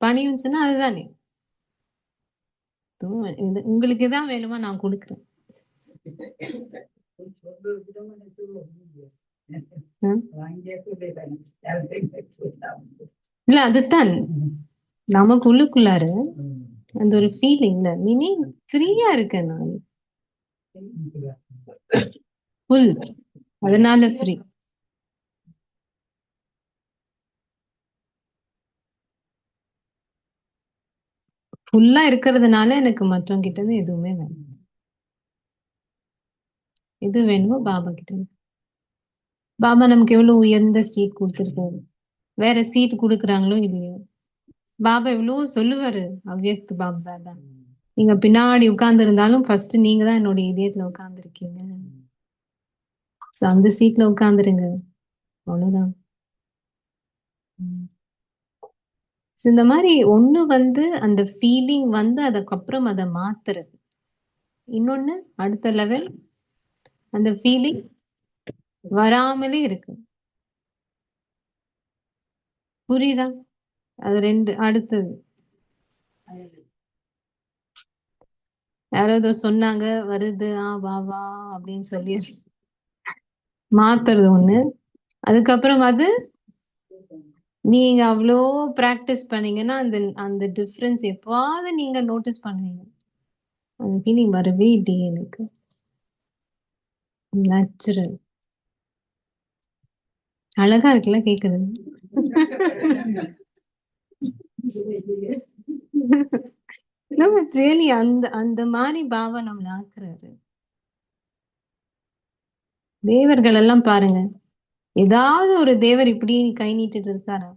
[SPEAKER 2] பணிவுன்னு சொன்னா அதுதானே. உங்களுக்கு எதான் வேணுமா நான் கொடுக்குறேன். இல்ல அதுதான் நமக்கு உள்ளுக்குள்ளாரு அந்த ஒரு ஃபீலிங்ல மீனிங் ஃப்ரீயா இருக்கேன் நான், ஃபுல். அதனால ஃப்ரீ. ஃபுல்லா இருக்கிறதுனால எனக்கு மற்றவங்க கிட்ட இருந்து எதுவுமே வேணும். எது வேணுமோ பாபா கிட்ட இருந்து. பாபா நமக்கு எவ்வளவு உயர்ந்த சீட் கொடுத்திருக்காரு. வேற சீட் கொடுக்குறாங்களோ இல்லையோ, பாபா எவ்வளவு சொல்லுவாரு. அவ்யக்த் பாபா தான். நீங்க பின்னாடி உட்கார்ந்து இருந்தாலும் ஃபர்ஸ்ட் நீங்க தான் என்னுடைய இதயத்துல உட்கார்ந்து இருக்கீங்க. அந்த சீட்ல உட்கார்ந்துருங்க, அவ்வளவுதான். இந்த மாதிரி ஒண்ணு வந்து அந்த ஃபீலிங் வந்து அதுக்கப்புறம் அதை மாத்துறது. இன்னொன்னு அடுத்த லெவல் அந்த ஃபீலிங் வராமலே இருக்கு. புரியுதா? அது 2 அடுத்தது. யாராவது சொன்னாங்க வருது வா வா அப்படின்னு சொல்லி மாத்துறது ஒண்ணு. அதுக்கப்புறம் அது நீங்க அவ்வளோ பிராக்டிஸ் பண்ணீங்கன்னா அந்த அந்த டிஃபரன்ஸ் எப்பாவது நீங்க நோட்டீஸ் பண்ணுவீங்க. அந்த ஃபீலிங் வரவே இல்லையே எனக்கு. நேச்சுரல். அழகா இருக்குல்ல கேக்குறது. ரியலி அந்த அந்த மாதிரி பாவா நம்மள ஆக்குறாரு. தேவர்கள் எல்லாம் பாருங்க, ஏதாவது ஒரு தேவர் இப்படி கை நீட்டிட்டு இருக்காரா?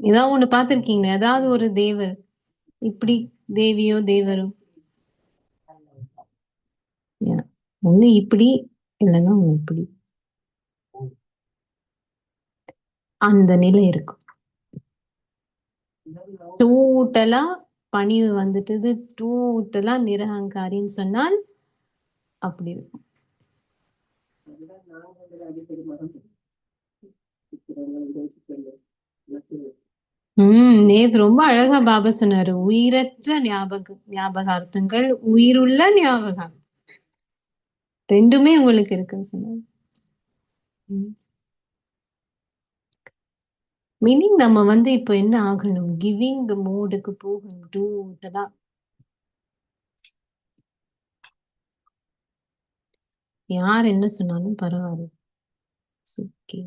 [SPEAKER 2] ஏதாவது ஒண்ணு பார்த்திருக்கீங்க? ஏதாவது ஒரு தேவர் இப்படி, தேவியோ தேவரோ ஒண்ணு இப்படி இல்லைன்னா ஒண்ணு இப்படி, அந்த நிலை இருக்கும். டோட்டலா பணிவு வந்துட்டு டோட்டலா நிரகங்காரின்னு சொன்னால் அப்படி இருக்கும். நேத்து ரொம்ப அழகா பாபா சொன்னாரு, உயிரற்ற ஞாபகார்த்தங்கள், உயிருள்ள ஞாபகம் 2மே உங்களுக்கு இருக்குன்னு சொன்னாரு. மீனிங் நம்ம வந்து இப்போ என்ன ஆகணும், கிவிங் மோடுக்கு போகணும் டோட்டலா. யார் என்ன சொன்னாலும் பரவாயில்ல, ஓகே,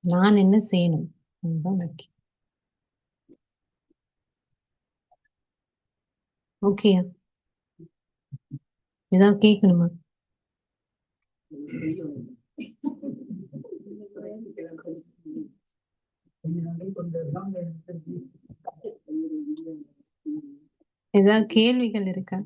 [SPEAKER 2] நான் என்ன செய்யணும் அதுதான் முக்கியம். ஓகே, ஏதாவது கேட்கணுமா? ஏதாவது கேள்விகள் இருக்கா?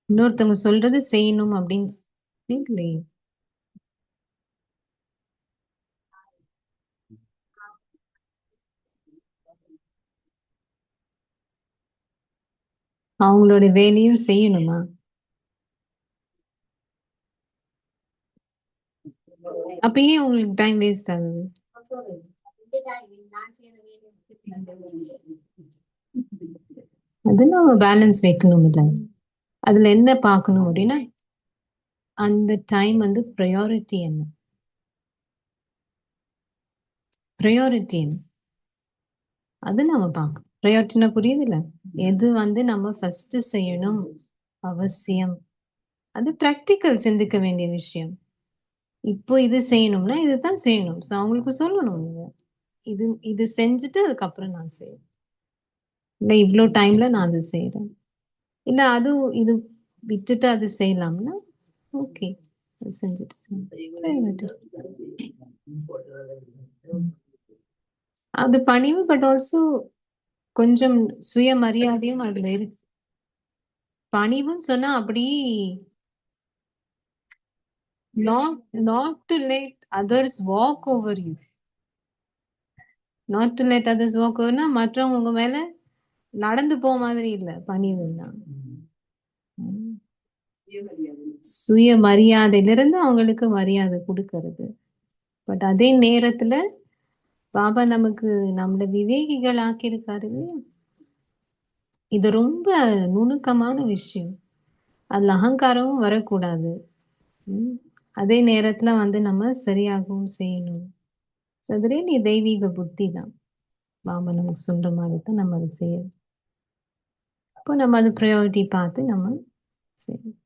[SPEAKER 2] இன்னொருத்தவங்க சொல்றது செய்யணும் அப்படின்னு இல்லையே. அவங்களோட வேலையும் செய்யணுமா? அப்ப ஏன் உங்களுக்கு டைம் வேஸ்ட் ஆகுது? அது நம்ம பேலன்ஸ் வைக்கணும் இல்ல. அதுல என்ன பார்க்கணும் அப்படின்னா அந்த டைம் வந்து ப்ரையாரிட்டி என்ன, ப்ரையாரிட்டி என்ன அது நம்ம பார்க்கணும். ப்ரையாரிட்டினா புரியுது இல்ல, எது வந்து நம்ம ஃபர்ஸ்ட் செய்யணும் அவசியம், அது பிராக்டிக்கல் சிந்திக்க வேண்டிய விஷயம். இப்போ இது செய்யணும்னா இதுதான் செய்யணும். ஸோ அவங்களுக்கு சொல்லணும், நீங்க இது இது செஞ்சுட்டு அதுக்கப்புறம் நான் செய்யறேன், இல்லை இவ்வளோ டைம்ல நான் அது செய்யறேன், இல்லை அது இது விட்டுட்டு அது செய்யலாம்னா ஓகே அது செஞ்சுட்டு செய்யணும். அது பணிவு, பட் ஆல்சோ கொஞ்சம் சுயமரியாதையும் அதுல இருக்கு. பணிவுன்னு சொன்னா அப்படி not to let others walk over you, not to let others walk overனா மற்றவங்க உங்க மேல நடந்து போக மாதிரி இல்ல பணிவுன்னா. சுயமரியாதையிலிருந்து அவங்களுக்கு மரியாதை கொடுக்கறது. பட் அதே நேரத்துல பாபா நமக்கு நம்மள விவேகிகள் ஆக்கியிருக்காரு இல்லையா, இது ரொம்ப நுணுக்கமான விஷயம். அதுல அகங்காரமும் வரக்கூடாது. அதே நேரத்துல வந்து நம்ம சரியாகவும் செய்யணும். அதுவே நீ தெய்வீக புத்தி தான். பாபா நமக்கு சொல்ற மாதிரி தான் நம்ம அதை செய்யணும். இப்போ நம்ம அது ப்ரையாரிட்டி பார்த்து நம்ம செய்யணும்.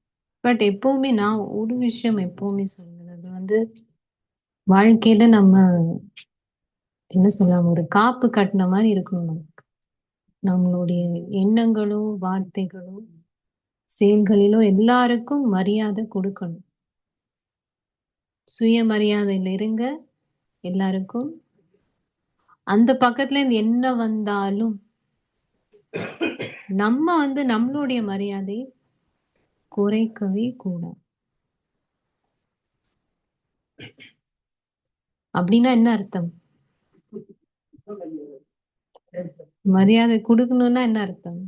[SPEAKER 2] பட் எப்பவுமே நான் ஒரு விஷயம் எப்பவுமே சொல்லுவேன், அது வந்து வாழ்க்கையில நம்ம என்ன சொல்லலாம், ஒரு காப்பு கட்டின மாதிரி இருக்கணும். நமக்கு நம்மளுடைய எண்ணங்களும் வார்த்தைகளும் செயல்களிலும் எல்லாருக்கும் மரியாதை கொடுக்கணும். சுயமரியாதையில இருங்க எல்லாருக்கும். அந்த பக்கத்துல இருந்து என்ன வந்தாலும் நம்ம வந்து நம்மளுடைய மரியாதை குறைக்கவே கூடாது. அப்படின்னா என்ன அர்த்தம்? மரியாதை கொடுக்கணும்னா என்ன அர்த்தம்?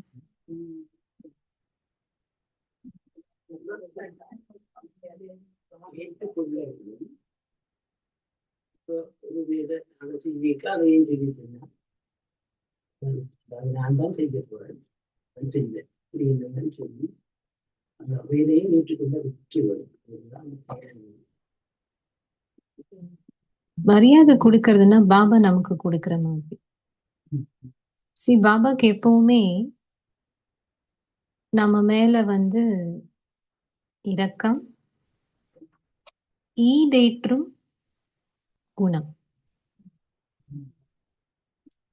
[SPEAKER 4] நான் தான் செய்ய போறேன் சொல்லி அந்த வேலையை ஏற்றுக்கொள்ள வெற்றி வரும்.
[SPEAKER 2] மரியாதை கொடுக்கறதுன்னா பாபா நமக்கு கொடுக்கற மாதிரி. பாபாக்கு எப்பவுமே நம்ம மேல வந்து இரக்கம், ஈடேற்றும் குணம்,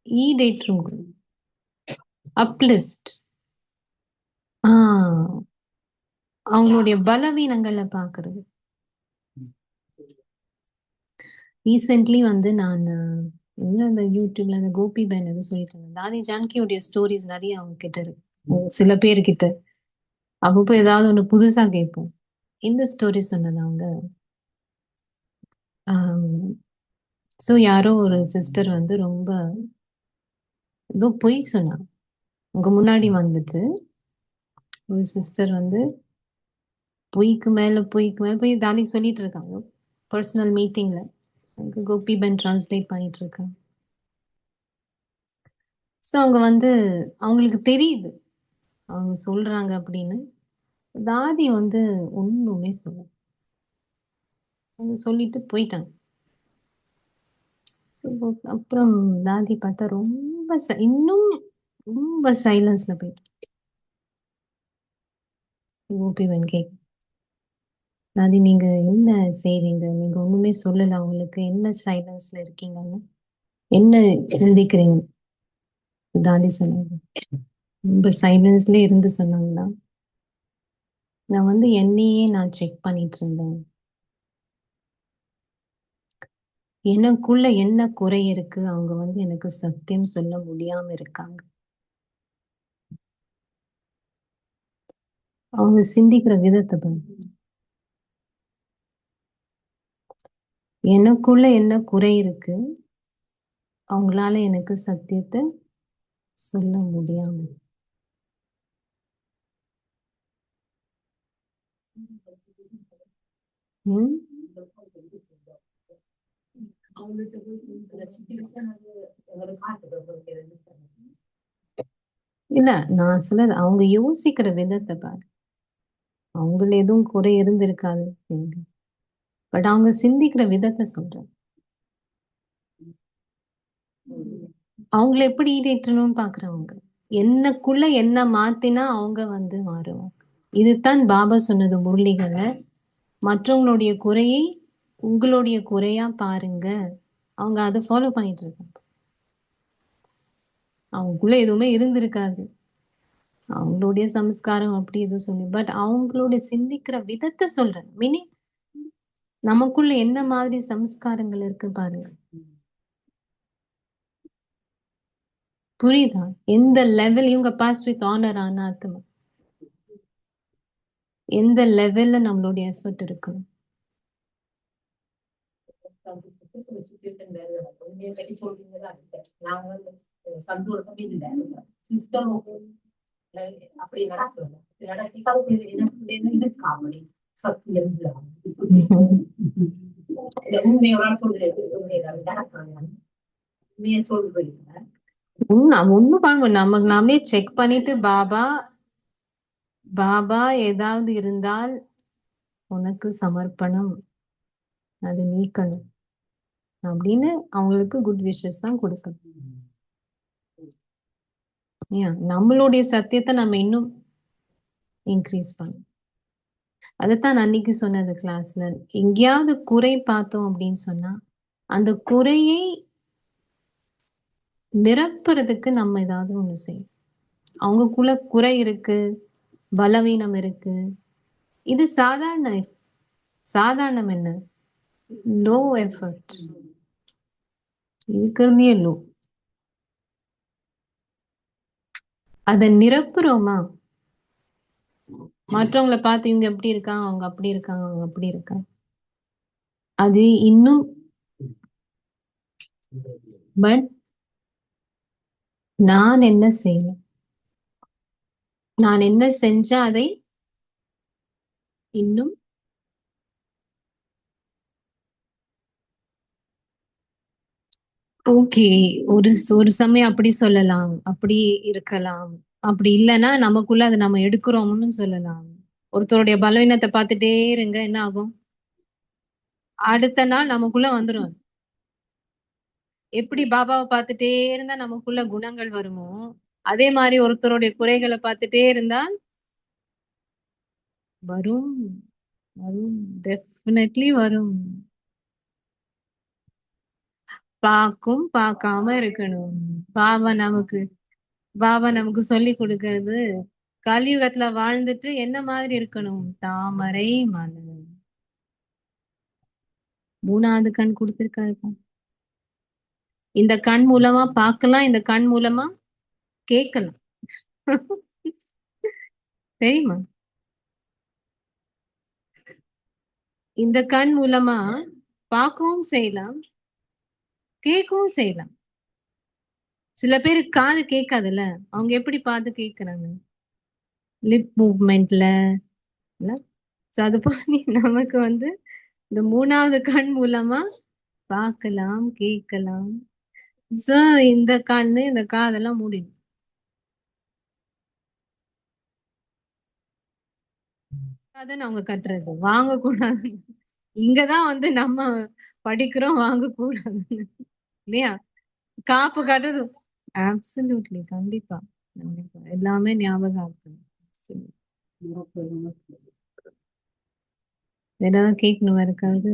[SPEAKER 2] ஈடேற்றும் குணம், அப்லிஃப்ட், அவங்களுடைய பலவீனங்களை பார்க்கறது. ரீசென்ட்லி வந்து நான் அந்த யூடியூப்ல அந்த கோபி பேன் எதுவும் சொல்லிட்டு இருந்தேன். தாதி ஜானகியோடைய ஸ்டோரிஸ் நிறைய அவங்க கிட்ட இருக்கு, சில பேர்கிட்ட. அப்பப்போ ஏதாவது ஒண்ணு புதுசா கேட்போம். இந்த ஸ்டோரி சொன்னது அவங்க. ஸோ யாரோ ஒரு சிஸ்டர் வந்து ரொம்ப ஏதோ பொய் சொன்னாங்க. உங்க முன்னாடி வந்துட்டு ஒரு சிஸ்டர் வந்து பொய்க்கு மேல போய் தானிக்கு சொல்லிட்டு இருக்காங்க பர்சனல் மீட்டிங்ல. கோபி பென் டிரான்ஸ்லேட் பண்ணிட்டு இருக்காங்க. ஸோ அவங்க வந்து அவங்களுக்கு தெரியுது அவங்க சொல்றாங்க அப்படின்னு. தாதி வந்து ஒண்ணுமே சொல்ல, அவங்க சொல்லிட்டு போயிட்டாங்க. ஸோ அப்புறம் தாதி பார்த்தா ரொம்ப இன்னும் ரொம்ப சைலன்ஸ்ல போயிட்டு கோபி பென் கேட்க, தாதி நீங்க என்ன செய்றீங்க, நீங்க ஒண்ணுமே சொல்லல, அவங்களுக்கு என்ன சைலன்ஸ்ல இருக்கீங்கன்னு, என்ன சிந்திக்கிறீங்க? தாண்டி சொன்னாங்க. ரொம்ப சைலன்ஸ்ல இருந்து சொன்னாங்களா? நான் வந்து என்னையே நான் செக் பண்ணிட்டு இருந்தேன். எனக்குள்ள என்ன குறை இருக்கு, அவங்க வந்து எனக்கு சத்தியம் சொல்ல முடியாம இருக்காங்க. அவங்க சிந்திக்கிற விதத்தை பாருங்க. எனக்குள்ள என்ன குறை இருக்கு, அவங்களால எனக்கு சத்தியத்தை சொல்ல முடியாம. ம்?
[SPEAKER 4] அவங்கள்ட்ட போய் சில situation அது ஒரு காட்டுது உங்களுக்கு எதுன்னு சொல்லுங்க.
[SPEAKER 2] இல்ல, நான் சொல்றது அவங்க யோசிக்கிற விதத்தை பாரு. அவங்கள எதுவும் குறை இருந்திருக்காது, பட் அவங்க சிந்திக்கிற விதத்தை சொல்றேன். அவங்கள எப்படி ஈடேற்றணும்னு பாக்குறவங்க. என்னக்குள்ள என்ன மாத்தினா அவங்க வந்து மாறுவாங்க. இதுதான் பாபா சொன்னது முரளிகளை. மற்றவங்களுடைய குறையை உங்களுடைய குறையா பாருங்க. அவங்க அதை ஃபாலோ பண்ணிட்டு இருக்காங்க. அவங்களுக்குள்ள எதுவுமே இருந்திருக்காது, அவங்களுடைய சம்ஸ்காரம் அப்படி எதுவும் சொல்லி, பட் அவங்களுடைய சிந்திக்கிற விதத்தை சொல்றேன். மீனிங் நமக்குள்ள என்ன மாதிரி சம்ஸ்காரங்கள் இருக்கு பாருங்க. புரியுதா? எந்த லெவல் இவங்க பாஸ் வித் ஆனர் ஆன ஆத்மா, எந்த லெவல்ல நம்மளுடைய எஃபர்ட் இருக்கணும்.
[SPEAKER 4] situation வேற உண்மையை பற்றி சொல்றீங்களா? நாங்க வந்து சந்தோஷம் இல்லை சிஸ்டம் அப்படி நடக்குது. நடத்தி என்ன காமெடி சத்தியம் உண்மையோட சொல்றது நடக்கிறாங்க. உண்மையை சொல்றீங்க.
[SPEAKER 2] ஒண்ணும் பண்ண நமக்கு நாமளே செக் பண்ணிட்டு, பாபா பாபா ஏதாவது இருந்தால் உனக்கு சமர்ப்பணம், அது நீக்கணும் அப்படின்னு அவங்களுக்கு குட் விஷஸ் தான் கொடுக்கணும். ஏன் நம்மளுடைய சத்தியத்தை நம்ம இன்னும் இன்க்ரீஸ் பண்ணணும். அதைத்தான் நான் அன்னைக்கு சொன்னது கிளாஸ்ல. எங்கேயாவது குறை பார்த்தோம் அப்படின்னு சொன்னா அந்த குறையை நிரப்புறதுக்கு நம்ம ஏதாவது ஒண்ணு செய்யணும். அவங்களுக்குள்ள குறை இருக்கு, பலவீனம் இருக்கு, இது சாதாரணம் என்ன, லோ எஃபர்ட் இருக்கிறதே லோ. அதை நிரப்புறோமா? மற்றவங்களை பார்த்து இவங்க எப்படி இருக்காங்க, அவங்க அப்படி இருக்காங்க, அவங்க அப்படி இருக்காங்க, அது இன்னும். பட் நான் என்ன செய்யணும், நான் என்ன செஞ்சா அதை இன்னும் ஓகே. ஒரு சமயம் அப்படி சொல்லலாம், அப்படி இருக்கலாம். அப்படி இல்லைன்னா நமக்குள்ள அதை நம்ம எடுக்கிறோம்னு சொல்லலாம். ஒருத்தருடைய பலவீனத்தை பார்த்துட்டே இருங்க, என்ன ஆகும்? அடுத்த நாள் நமக்குள்ள வந்துரும். எப்படி பாபாவை பார்த்துட்டே இருந்தா நமக்குள்ள குணங்கள் வருமோ, அதே மாதிரி ஒருத்தருடைய குறைகளை பார்த்துட்டே இருந்தால் வரும். வரும், டெஃபினெட்லி வரும். பார்க்காம இருக்கணும். பாபா நமக்கு சொல்லி கொடுக்கிறது, கலியுகத்துல வாழ்ந்துட்டு என்ன மாதிரி இருக்கணும்? தாமரை மலர். 3வது கண் கொடுத்திருக்காரு. இந்த கண் மூலமா பார்க்கலாம், இந்த கண் மூலமா கேட்கலாம். தெரியுமா? இந்த கண் மூலமா பார்க்கவும் செய்யலாம், கேட்கவும் செய்யலாம். சில பேருக்கு காது கேட்காதுல்ல, அவங்க எப்படி பார்த்து கேட்கறாங்க? லிப் மூவ்மெண்ட்ல. அது போல நமக்கு வந்து இந்த 3வது கண் மூலமா பார்க்கலாம், கேட்கலாம். சோ இந்த கண்ணு இந்த காதெல்லாம் மூடிடும். அவங்க கட்டுறது வாங்கக்கூடாது. இங்கதான் வந்து நம்ம படிக்கிறோம், வாங்கக்கூடாது இல்லையா? காப்பு கட்டுறது அப்சல்யூட்லி, கண்டிப்பா கண்டிப்பா எல்லாமே ஞாபகம் இருக்கணும். ஏதாவது கேட்கணும் இருக்காது?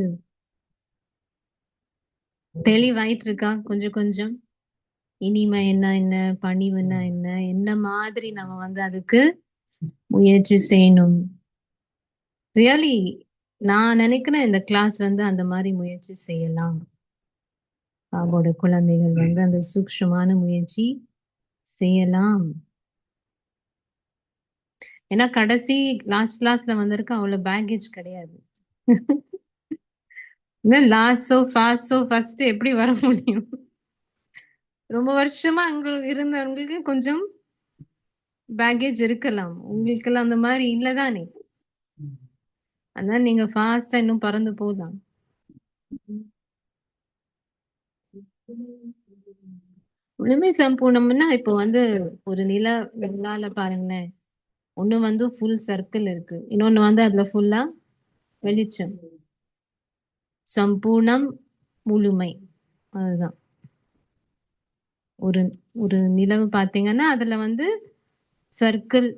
[SPEAKER 2] தெளிவாயிட்டு இருக்கா கொஞ்சம் கொஞ்சம்? இனிமை என்ன பணிவுன்னா என்ன மாதிரி நம்ம வந்து அதுக்கு முயற்சி செய்யணும். ரியலி நான் நினைக்கிறேன் இந்த கிளாஸ் வந்து அந்த மாதிரி முயற்சி செய்யலாம். அவரோட குழந்தைகள் வந்து அந்த சூக்ஷ்மமான முயற்சி செய்யலாம். ஏன்னா கடைசி லாஸ்ட்ல வந்திருக்க அவ்வளவு பேக்கேஜ் கிடையாது. ஃபர்ஸ்ட் எப்படி வர முடியும்? ரொம்ப வருஷமா அங்க இருந்தவங்களுக்கு கொஞ்சம் பேக்கேஜ் இருக்கலாம். உங்களுக்கு எல்லாம் அந்த மாதிரி இல்லதானே? அதனால நீங்க ஃபாஸ்டா இன்னும் பறந்து போகலாம். முழுமை சம்பூர்ணம்னா இப்போ வந்து ஒரு நிலால பாருங்களேன், ஒண்ணு வந்து ஃபுல் சர்க்கிள் இருக்கு, இன்னொன்னு வந்து அதுல ஃபுல்லா வெளிச்சம். சம்பூர்ணம் முழுமை, அதுதான். ஒரு ஒரு நிலவு பாத்தீங்கன்னா அதுல வந்து சர்க்கிள்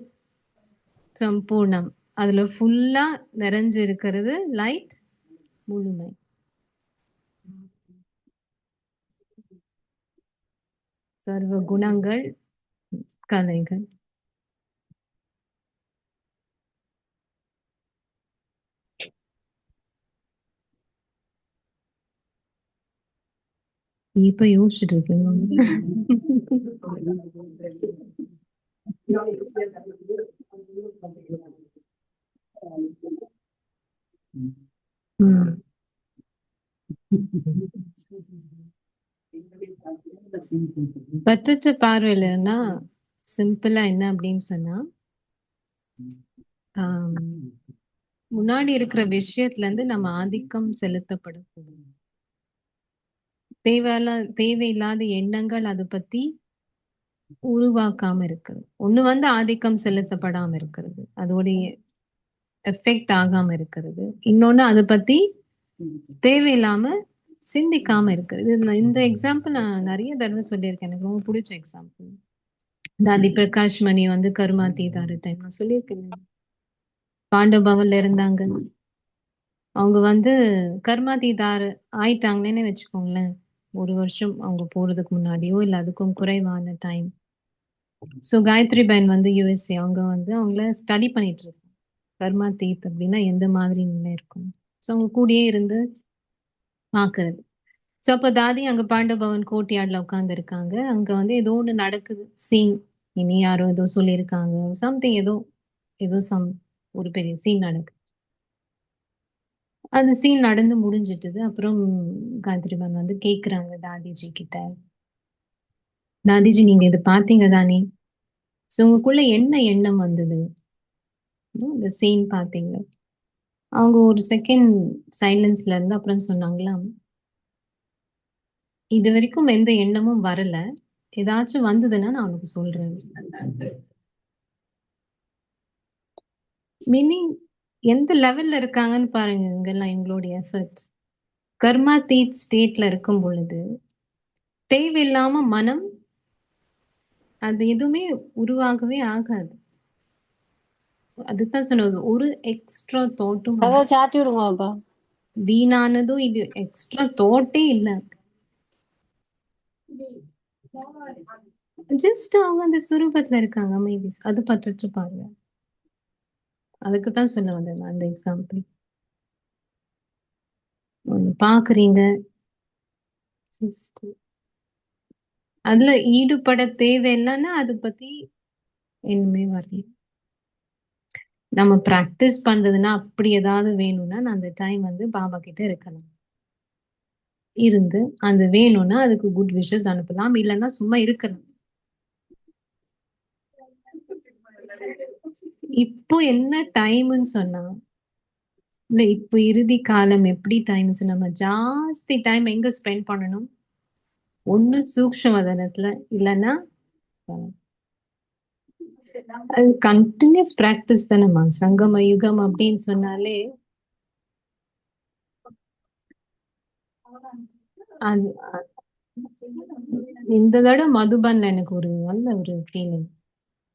[SPEAKER 2] சம்பூர்ணம், அதுல ஃபுல்லா நிறைஞ்சு இருக்கிறது லைட் முழுமை. சர்வ குணங்கள் கலைகள். இப்ப யோசிச்சுட்டு இருக்கீங்க. பற்றற்ற பார்வையிலன்னா சிம்பிளா என்ன அப்படின்னு சொன்னா, முன்னாடி இருக்கிற விஷயத்துல இருந்து நம்ம ஆதிக்கம் செலுத்தப்படக்கூடாது. தேவையில்லாத எண்ணங்கள் அதை பத்தி உருவாக்காம இருக்கிறது. ஒண்ணு வந்து ஆதிக்கம் செலுத்தப்படாம இருக்கிறது, அதோடைய எஃபெக்ட் ஆகாம இருக்கிறது. இன்னொன்னு அதை பத்தி தேவையில்லாம சிந்திக்காம இருக்கிறது. இந்த எக்ஸாம்பிள் நான் நிறைய தடவை சொல்லியிருக்கேன், எனக்கு ரொம்ப பிடிச்ச எக்ஸாம்பிள். தாதி பிரகாஷ் மணி வந்து கருமாத்தீதாரு டைம் நான் சொல்லியிருக்கேன். பாண்டவ பவன்ல இருந்தாங்க, அவங்க வந்து கர்மாதீதார் ஆயிட்டாங்கன்னே வச்சுக்கோங்களேன். ஒரு வருஷம் அவங்க போறதுக்கு முன்னாடியோ இல்ல அதுக்கும் குறைவான டைம். ஸோ காயத்ரி பைன் வந்து யூஎஸ்ஏ, அவங்க வந்து அவங்கள ஸ்டடி பண்ணிட்டு இருக்காங்க. கர்மா தீத் அப்படின்னா எந்த மாதிரி நிலை இருக்கும், ஸோ அவங்க கூடயே இருந்து பாக்குறது. ஸோ அப்போ தாதி அங்க பாண்டவ பவன் கோர்ட்யார்ட்ல உட்கார்ந்து இருக்காங்க. அங்க வந்து ஏதோ ஒண்ணு நடக்குது, சீன். இனி யாரோ ஏதோ சொல்லியிருக்காங்க, சம்திங், ஏதோ ஒரு பெரிய சீன் நடக்குது. அந்த சீன் நடந்து முடிஞ்சிட்டது. அப்புறம் காயத்ரிமான் வந்து கேக்குறாங்க தாதிஜி கிட்ட, தாதிஜி நீங்க இதை பாத்தீங்க தானே, ஸோ உங்களுக்குள்ள என்ன எண்ணம் வந்தது, இந்த சீன் பாத்தீங்க? அவங்க ஒரு செகண்ட் சைலன்ஸ்ல இருந்து அப்புறம் சொன்னாங்களாம், இது வரைக்கும் எந்த எண்ணமும் வரல, ஏதாச்சும் வந்ததுன்னா நான் உனக்கு சொல்றேன். மீனிங் எந்த லெவல்ல இருக்காங்கன்னு பாருங்க இவங்கெல்லாம், எங்களுடைய எஃபர்ட். கர்மா தீத் ஸ்டேட்ல இருக்கும் பொழுது தேவையில்லாம மனம் அது எதுவுமே உருவாகவே ஆகாது. அதுதான் சொன்னது, ஒரு எக்ஸ்ட்ரா தோட்டும்
[SPEAKER 3] அதை சாத்தி விடுங்க அப்பா.
[SPEAKER 2] வீணானதும் இது எக்ஸ்ட்ரா தோட்டே இல்ல. ஜஸ்ட் அவங்க அந்த சுரூபத்துல இருக்காங்க, அமைதி. அது பற்றுட்டு பாருங்க. அதுக்குதான் சொல்ல வந்தேன் அந்த எக்ஸாம்பிள். பாக்குறீங்க, அதுல ஈடுபட தேவையில்லைன்னா அதை பத்தி எதுவுமே வரல. நம்ம பிராக்டிஸ் பண்றதுன்னா அப்படி ஏதாவது வேணும்னா நான் அந்த டைம் வந்து பாபா கிட்ட இருக்கலாம், இருந்து அந்த வேணும்னா அதுக்கு குட் விஷஸ் அனுப்பலாம், இல்லைன்னா சும்மா இருக்கலாம். இப்போ என்ன டைம்னு சொன்னா, இல்ல இப்போ இறுதி காலம் எப்படி டைம்ஸ், நம்ம ஜாஸ்தி டைம் எங்க ஸ்பெண்ட் பண்ணணும்? ஒண்ணு சூக்ஷ்மதனத்துல, இல்லைன்னா அது கண்டினியூஸ் பிராக்டிஸ் தானேம்மா. சங்கம யுகம் அப்படின்னு சொன்னாலே இந்த தடவை மதுபன்ல எனக்கு ஒரு நல்ல ஒரு ஃபீலிங்.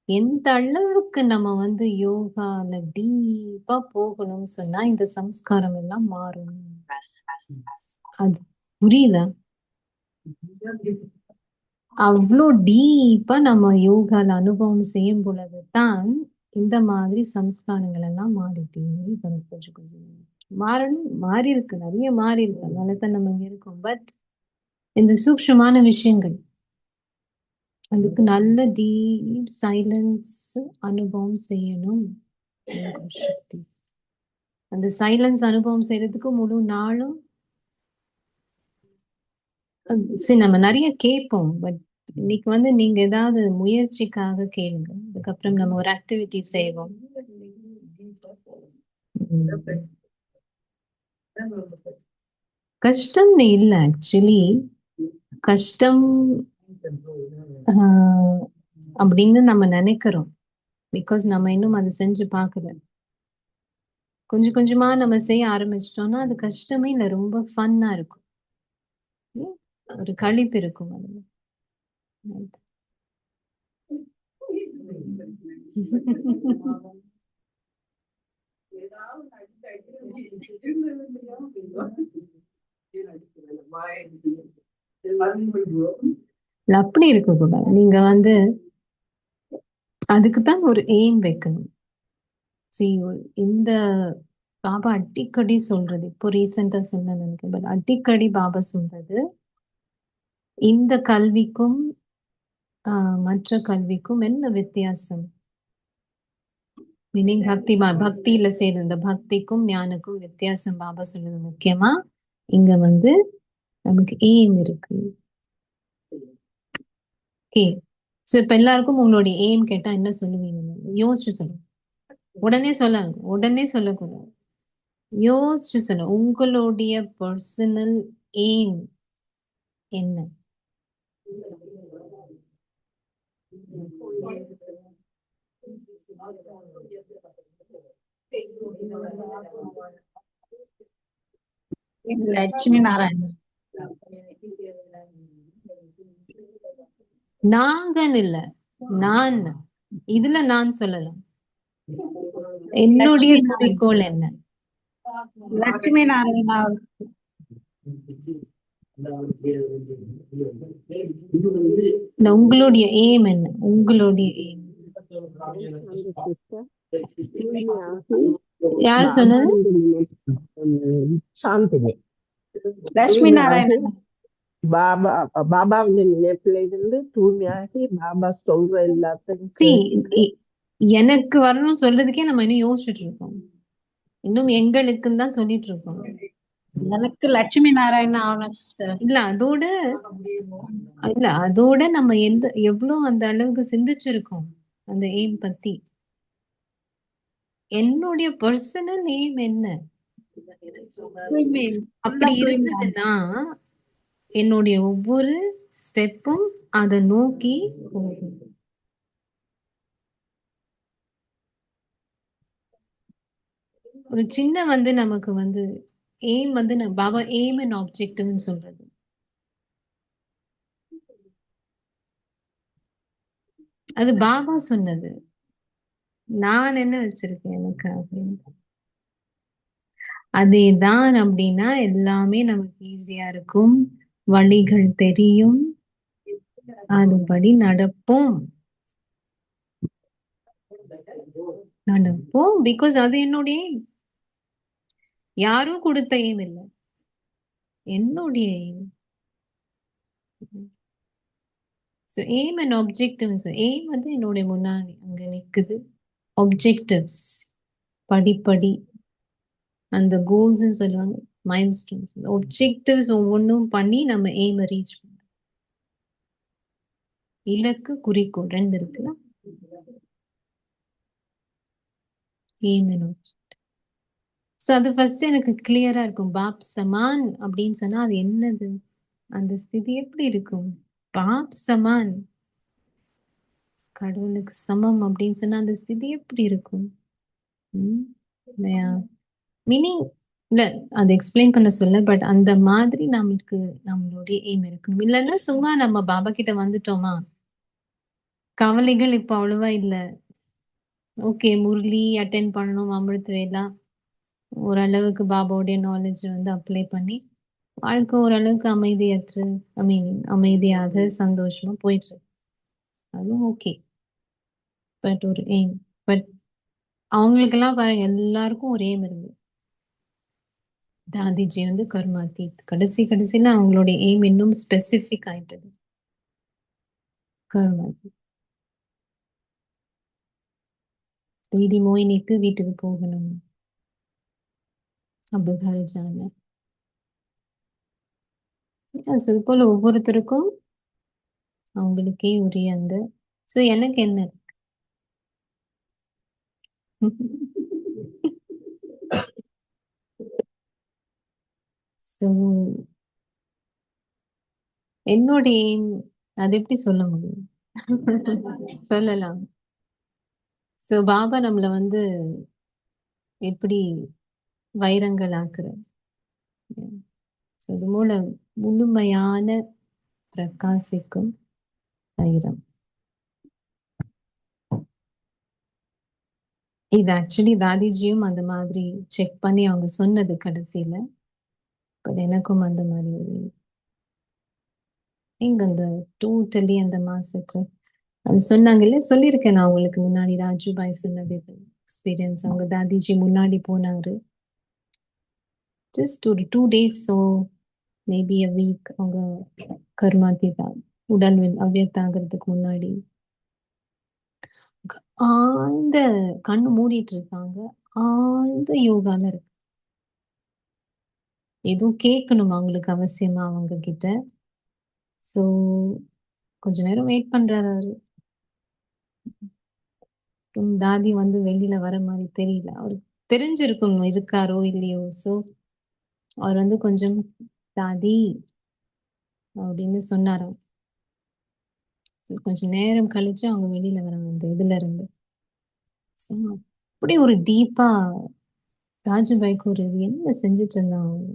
[SPEAKER 2] எந்த அளவுக்கு நம்ம வந்து யோகால டீப்பா போகணும்னு சொன்னா இந்த சம்ஸ்காரம் எல்லாம் மாறும். அது புரியுதா? அவ்வளோ டீப்பா நம்ம யோகால அனுபவம் செய்யும் பொழுதுதான் இந்த மாதிரி சம்ஸ்காரங்கள் எல்லாம் மாறிட்டே வரும். கொஞ்சம் கொஞ்சம் மாறணும், மாறி இருக்கு, நிறைய மாறி இருக்கு. அதனாலதான் நம்ம இங்க இருக்கோம். பட் இந்த சூக்ஷ்மமான விஷயங்கள் அதுக்கு நல்ல டீப் சைலன்ஸ் அனுபவம் செய்யணும். யோக சக்தி. அந்த சைலன்ஸ் அனுபவம் செய்யறதுக்கு முழு நாளும் சரி நம்ம நிறைய கேட்போம். பட் இன்னைக்கு வந்து நீங்க ஏதாவது முயற்சிக்காக கேளுங்க. அதுக்கப்புறம் நம்ம ஒரு ஆக்டிவிட்டி செய்வோம். கஷ்டம்னு இல்ல ஆக்சுவலி. கஷ்டம் அப்படின்னு நம்ம நினைக்கிறோம். பிகாஸ் நம்ம இன்னும் அதை செஞ்சு பார்க்கல. கொஞ்சம் கொஞ்சமா நம்ம செய்ய ஆரம்பிச்சிட்டோம்னா அது கஷ்டமே இல்லை, ரொம்ப ஃபன்னா இருக்கும். ஒரு களிப்பு இருக்கும் அதுல. அப்படி இருக்க கூடாது. நீங்க வந்து அதுக்குத்தான் ஒரு எய்ம் வைக்கணும். இந்த பாபா அடிக்கடி சொல்றது, இப்போ ரீசெண்டா சொன்ன நினைக்கிறேன், பட் அடிக்கடி பாபா சொல்றது, இந்த கல்விக்கும் மற்ற கல்விக்கும் என்ன வித்தியாசம்? மீனிங் பக்தியில செய்யற இந்த பக்திக்கும் ஞானுக்கும் வித்தியாசம் பாபா சொல்றது முக்கியமா. இங்க வந்து நமக்கு எய்ம் இருக்கு. ஓகே, சோ இப்ப எல்லாருக்கும் உங்களுடைய எய்ம் கேட்டா என்ன சொல்லுவீங்க? யோசிச்சு சொல்லுங்க. உடனே சொல்லக்கூடாது. யோசிச்சு சொல்லுங்க. உங்களுடைய பர்சனல் எய்ம் என்ன?
[SPEAKER 5] லட்சுமி நாராயணன்.
[SPEAKER 2] நாங்கன்னு இல்ல, நான். இதுல நான் சொல்லலாம். என்னுடைய குறிக்கோள் என்ன?
[SPEAKER 5] லட்சுமி நாராயணா.
[SPEAKER 2] உங்களுடைய எய்ம் என்ன? உங்களுடைய எய்ம் யார் சொன்னது?
[SPEAKER 6] சாந்தினி.
[SPEAKER 5] லட்சுமி நாராயணன்.
[SPEAKER 6] பாபாவுடைய நினைப்புல இருந்து தூய்மையாகி பாபா சொல்ற எல்லாத்தையும்
[SPEAKER 2] எனக்கு வரணும் சொல்றதுக்கே நம்ம இன்னும் யோசிச்சுட்டு இருக்கோம். இன்னும் எங்களுக்குன்னு தான் சொல்லிட்டு இருக்கோம்.
[SPEAKER 5] எனக்கு லட்சுமி நாராயணன் ஆகணும்.
[SPEAKER 2] இல்ல அதோட நம்ம எவ்வளவு அந்த அளவுக்கு சிந்திச்சிருக்கோம் அந்த எய்ம் பத்தி. என்னுடைய பர்சனல் எய்ம் என்ன? அப்படி இருந்ததுன்னா என்னுடைய ஒவ்வொரு ஸ்டெப்பும் அதை நோக்கி போகும். ஒரு சின்ன வந்து நமக்கு வந்து எய்ம் வந்து பாபா எய்ம் அண்ட் ஆப்ஜெக்டிவ்னு சொல்றது. அது பாபா சொன்னது. நான் என்ன வச்சிருக்கேன் எனக்கு அப்படின்னு. அதேதான் அப்படின்னா எல்லாமே நமக்கு ஈஸியா இருக்கும், வழிகள் தெரியும், அதுபடி நடப்போம். பிகாஸ் அது என்னுடைய யாரும் கொடுத்த எய்ம் இல்லை, என்னுடைய aim. Aim and objectives. Aim வந்து என்னுடைய முன்னாடி அங்க நிக்குது. ஆப்ஜெக்டிவ்ஸ் படிப்படி அந்த கோல்ஸ்ன்னு சொல்லுவாங்க, மைல் ஸ்டோன்ஸ். ஆப்ஜெக்டிவ்ஸ் ஒவ்வொன்றும் பண்ணி நம்ம எய்மை ரீச் பண்றோம். இலக்கு குறிக்கோள் ரெண்டு இருக்குல்ல, எய்ம் அண்ட் ஆப்ஜெக்டிவ். ஸோ அது ஃபர்ஸ்ட் எனக்கு கிளியரா இருக்கும். பாப் சமான் அப்படின்னு சொன்னா அது என்னது? அந்த ஸ்திதி எப்படி இருக்கும்? பாப் சமான், கடவுளுக்கு சமம் அப்படின்னு சொன்னா அந்த ஸ்திதி எப்படி இருக்கும்? இல்லையா? மீனிங் இல்ல அது எக்ஸ்பிளைன் பண்ண சொல்ல, பட் அந்த மாதிரி நமக்கு நம்மளுடைய எய்ம் இருக்கணும். இல்லைன்னா சும்மா நம்ம பாபா கிட்ட வந்துட்டோமா, கவலைகள் இப்ப அவ்வளவா இல்லை. ஓகே, முரளி அட்டென்ட் பண்ணணும், அமிர்த வேலா, ஓரளவுக்கு பாபாவுடைய நாலேஜ் வந்து அப்ளை பண்ணி வாழ்க்கை ஓரளவுக்கு அமைதியற்று அமைதியாக சந்தோஷமா போயிட்டு இருக்கு. அதுவும் ஓகே. பட் ஒரு எய்ம். பட் அவங்களுக்கெல்லாம் பாருங்க, எல்லாருக்கும் ஒரு எய்ம் இருந்து. தாதிஜி வந்து கர்மாத்தீத். கடைசியில அவங்களுடைய எய்ம் இன்னும் ஸ்பெசிபிக் ஆயிட்டது. கர்மாத்தீத். தீதி மோயினிக்கு வீட்டுக்கு போகணும். அப்ப घर जाना. அது போல ஒவ்வொருத்தருக்கும் அவங்களுக்கே உரிய அந்த சோ எனக்கு என்ன சோ என்னுடைய aim, அது எப்படி சொல்ல முடியும்? சொல்லலாம். சோ பாபா நம்மள வந்து எப்படி வைரங்கள் ஆக்குற. சோ அது மூலம் முழுமையான பிரகாசிக்கும் வைரம். இது ஆக்சுவலி தாதிஜியும் அந்த மாதிரி செக் பண்ணி அவங்க சொன்னது கடைசியில. பட் எனக்கும் அந்த மாதிரி ஒரு எங்க அந்த டோட்டலி அந்த மாசற்ற அது சொன்னாங்கல்ல, சொல்லியிருக்கேன் நான் உங்களுக்கு முன்னாடி. ராஜுபாய் சொன்னது எக்ஸ்பீரியன்ஸ். அவங்க தாதிஜி முன்னாடி போனாரு ஜஸ்ட் ஒரு 2 days, so maybe a week. அவங்க கர்மாத்தீதா உடல் அவ்வியக்தாகிறதுக்கு முன்னாடி ஆழ்ந்த கண்ணு மூடிட்டு இருக்காங்க. ஆழ்ந்த யோகால இருக்கு. எதுவும் கேட்கணும் அவங்களுக்கு அவசியமா அவங்க கிட்ட. சோ கொஞ்ச நேரம் வெயிட் பண்றாரு அவரு. தாதி வந்து வெளியில வர மாதிரி தெரியல. அவருக்கு தெரிஞ்சிருக்கும் இருக்காரோ இல்லையோ. சோ அவர் வந்து கொஞ்சம் தாதி அப்படின்னு சொன்னாராம். கொஞ்ச நேரம் கழிச்சு அவங்க வெளியில வராங்க அந்த இதுல இருந்து. சோ அப்படி ஒரு டீப்பா ராஜுபாய்க்கு ஒரு என்ன செஞ்சுட்டு இருந்தாங்க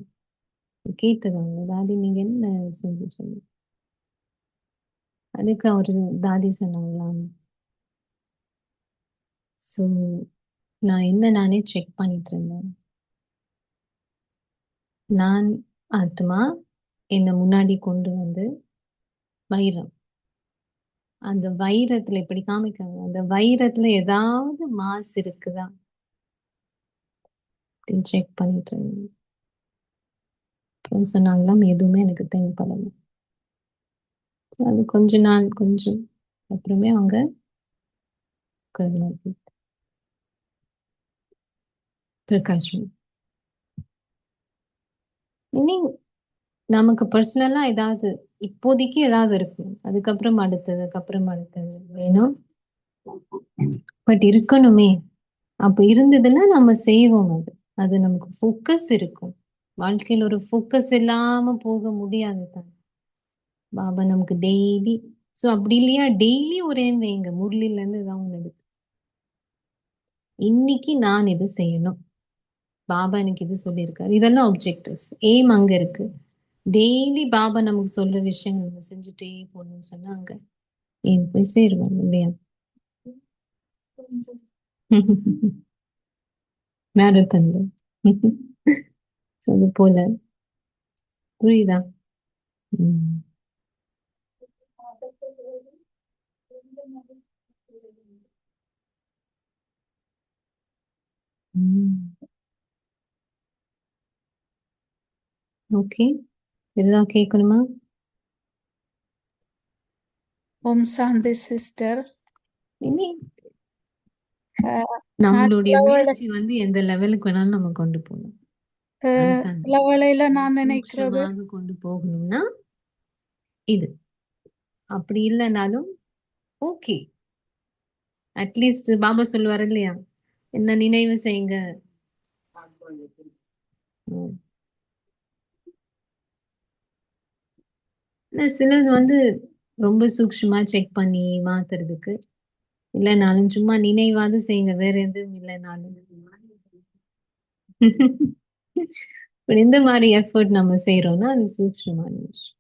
[SPEAKER 2] கேட்டதாங்க. தாதி நீங்க என்ன செஞ்சுட்டு இருந்தீங்க? அதுக்கு அவரு தாதி சொன்னாங்களாம், சோ நான் என்ன நானே செக் பண்ணிட்டு இருந்தேன். நான் ஆத்மா என்ன முன்னாடி கொண்டு வந்து வைரம், அந்த வைரத்துல இப்படி காமிக்காங்க, அந்த வைரத்துல ஏதாவது மாஸ் இருக்குதா அப்படின்னு செக் பண்ணிட்டு இருந்தேன். அப்புறம் சொன்னாங்களாம் எதுவுமே எனக்கு தென்படல. அது கொஞ்ச நாள் கொஞ்சம் அப்புறமே அவங்க கருணாதி பிரகாஷம். இனி நமக்கு பர்சனலா ஏதாவது இப்போதைக்கு ஏதாவது இருக்கு, அதுக்கப்புறம் அடுத்தது வேணும். பட் இருக்கணுமே. அப்ப இருந்ததுன்னா நம்ம செய்வோம். அது அது நமக்கு ஃபோக்கஸ் இருக்கும். வாழ்க்கையில ஒரு ஃபோக்கஸ் இல்லாம போக முடியாது தான். பாபா நமக்கு டெய்லி சோ அப்படி இல்லையா, டெய்லி ஒரே வைங்க. முரளில இருந்து ஏதாவது ஒண்ணு எடுத்து இன்னைக்கு நான் இது செய்யணும், பாபா எனக்கு இது சொல்லியிருக்காரு, இதெல்லாம் ஆப்ஜெக்டிவ்ஸ். எய்ம் அங்க இருக்கு. டெய்லி பாபா நமக்கு சொல்ற விஷயங்கள் நம்ம செஞ்சுட்டே போகணும்னு சொன்னா அங்க ஏன் போய் சேருவோம் இல்லையா? மேரத்தன்ல அது போல புரியுதா? ஓகே, இதெல்லாம் கேட்கணுமா?
[SPEAKER 7] ஓம் சாந்தி சிஸ்டர்.
[SPEAKER 2] இனி நம்மளுடைய முயற்சி வந்து எந்த லெவலுக்கு வேணாலும் நம்ம கொண்டு போகணும்.
[SPEAKER 7] சில வேளையில நான் நினைக்கிறது
[SPEAKER 2] சூக்ஷ்மமாக கொண்டு போகணும்னா இது, அப்படி இல்லைனாலும் ஓகே. அட்லீஸ்ட் பாபா சொல்லுவாரு இல்லையா, என்ன நினைவு செய்யுங்க. சிலது வந்து ரொம்ப சூக்ஷ்மமா செக் பண்ணி மாத்துறதுக்கு இல்லைனாலும் சும்மா நினைவாது செய்யுங்க, வேற எதுவும் இல்லைனாலும். இந்த மாதிரி எஃபர்ட் நம்ம செய்யறோம்னா அது சூக்ஷ்மமான விஷயம்.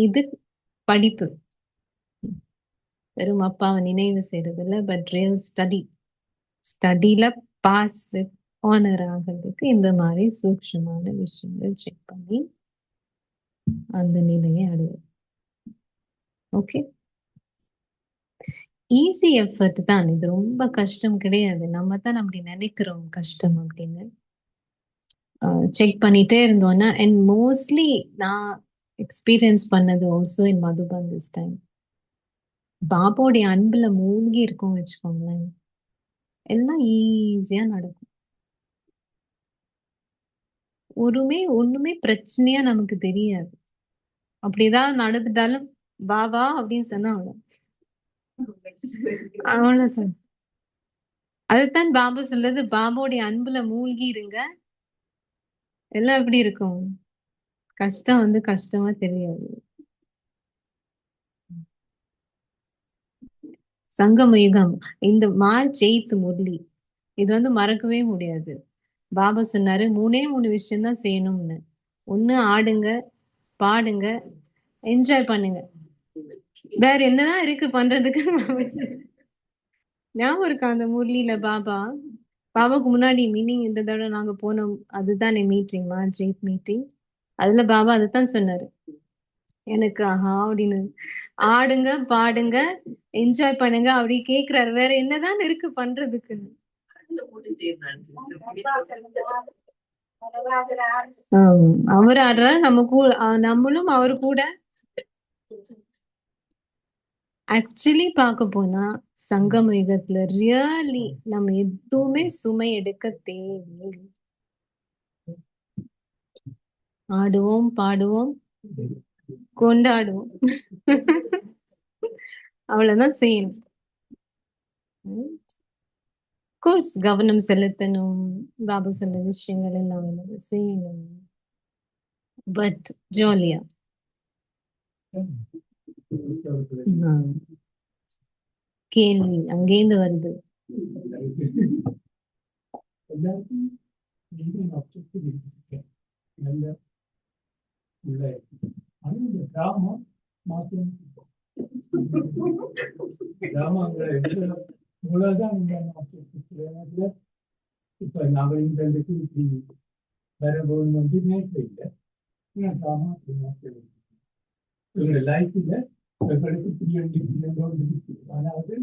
[SPEAKER 2] இது படிப்பு, வெறும் அப்பாவை நினைவு செய்யறது இல்லை, பட் ரியல் ஸ்டடியில பாஸ் வித் ஆனர் ஆகிறதுக்கு இந்த மாதிரி சூக்ஷ்மமான விஷயங்கள் செக் பண்ணி அந்த நிலையை அடையும். ஓகே, ஈஸி எஃபர்ட் தான் இது, ரொம்ப கஷ்டம் கிடையாது. நம்ம தான் அப்படி நினைக்கிறோம் கஷ்டம் அப்படின்னு. செக் பண்ணிட்டே இருந்தோம்னா, அண்ட் மோஸ்ட்லி நான் எக்ஸ்பீரியன்ஸ் பண்ணது also in Madhuban this time, பாபாவுடைய அன்புல மூழ்கி இருக்கும் வச்சுக்கோங்களேன், எல்லாம் ஈஸியா நடக்கும். ஒண்ணுமே பிரச்சனையா நமக்கு தெரியாது. அப்படிதான் நடந்துட்டாலும் பாபா அப்படின்னு சொன்னா அவ்வளவுதான். அதுதான் பாபா சொல்றது, பாபாவுடைய அன்புல மூழ்கி இருங்க, எல்லாம் எப்படி இருக்கும், கஷ்டம் வந்து கஷ்டமா தெரியாது. சங்கம யுகம், இந்த மார்ச் 8 முரளி, இது வந்து மறக்கவே முடியாது. பாபா சொன்னாரு 3 விஷயம் தான் செய்யணும்னு. ஒண்ணு ஆடுங்க, பாடுங்க, என்ஜாய் பண்ணுங்க. வேற என்னதான் இருக்கு பண்றதுக்கு? ஞாபகம் இருக்கா அந்த முரளியில பாபாவுக்கு முன்னாடி மீனிங் இந்த தடவை நாங்க போனோம், அதுதானே மீட்டிங், மார்ச் 8 மீட்டிங். அதுல பாபா அதுதான் சொன்னாரு எனக்கு, ஆஹா அப்படின்னு, ஆடுங்க பாடுங்க என்ஜாய் பண்ணுங்க அப்படி கேக்குறாரு. வேற என்னதான் இருக்கு பண்றதுக்கு? அவர் ஆடுறாரு, நம்மளும் அவரு கூட. ஆக்சுவலி பார்க்க போனா சங்கம யுகத்துல ரியலி நம்ம எதுவுமே சுமை எடுக்க தேவையில்லை. ஆடுவோம் பாடுவோம் கொண்டாடுவோம், அவ்வளவுதான் செய்யணும். கோர்ஸ் கவனம் செலுத்தணும், பாபா சொன்ன விஷயங்கள் எல்லாம் செய்யணும், பட் ஜாலியா. கேள்வி அங்கேருந்து வருது,
[SPEAKER 8] இப்ப நாங்கள் இந்த வரபோது வந்து நேற்று இல்லை, எங்களுடைய லைஃப்ல எங்களுக்கு அதாவது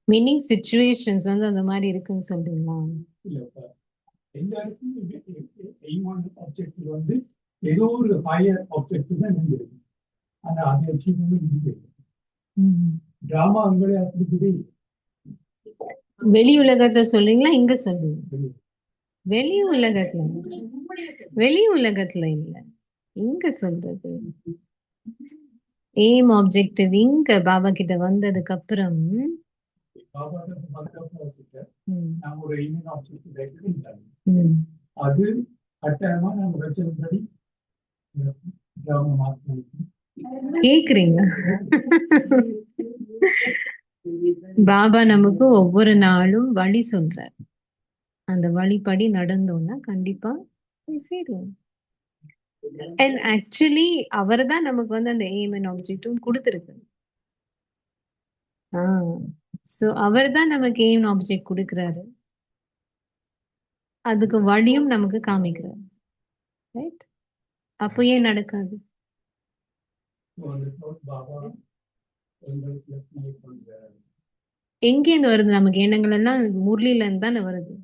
[SPEAKER 2] மீனிங் சிச்சுவேஷன்ஸ் வந்து அந்த மாதிரி இருக்குன்னு சொல்றீங்களா?
[SPEAKER 8] ஆப்ஜெக்ட் வந்து ஏதோ ஒரு ஹையர் ஆப்ஜெக்ட் தான் இருந்திருக்கு, ஆனா அதை வச்சு டிராமா அங்கே அப்படி
[SPEAKER 2] வெளி உலகத்தை சொல்றீங்களா இங்க சொல்றீங்க? வெளி உலகத்துல இல்ல, இங்க சொல்றது எய்ம் ஆப்ஜெக்டிவ். இங்க பாபா கிட்ட வந்ததுக்கு அப்புறம்
[SPEAKER 8] அது கட்டாயமா நம்ம வச்சபடி
[SPEAKER 2] கேக்குறீங்க. பாபா நமக்கு ஒவ்வொரு நாளும் வழி சொல்றார், அந்த வழிப்படி நடந்தோம்னா கண்டிப்பா சேருவோம். அண்ட் ஆக்சுவலி அவர் தான் நமக்கு வந்து அந்த எய்ம் அண்ட் ஆப்ஜெக்டும் கொடுத்துருக்கு. சோ அவர் தான் நமக்கு எய்ம் ஆப்ஜெக்ட் கொடுக்கிறாரு, அதுக்கு வழியும் நமக்கு காமிக்கிறார். ரைட்? அப்போ ஏன் நடக்காது? எங்கேருந்து வருது நமக்கு எண்ணங்கள் எல்லாம்? முரளில இருந்து தானே வருது.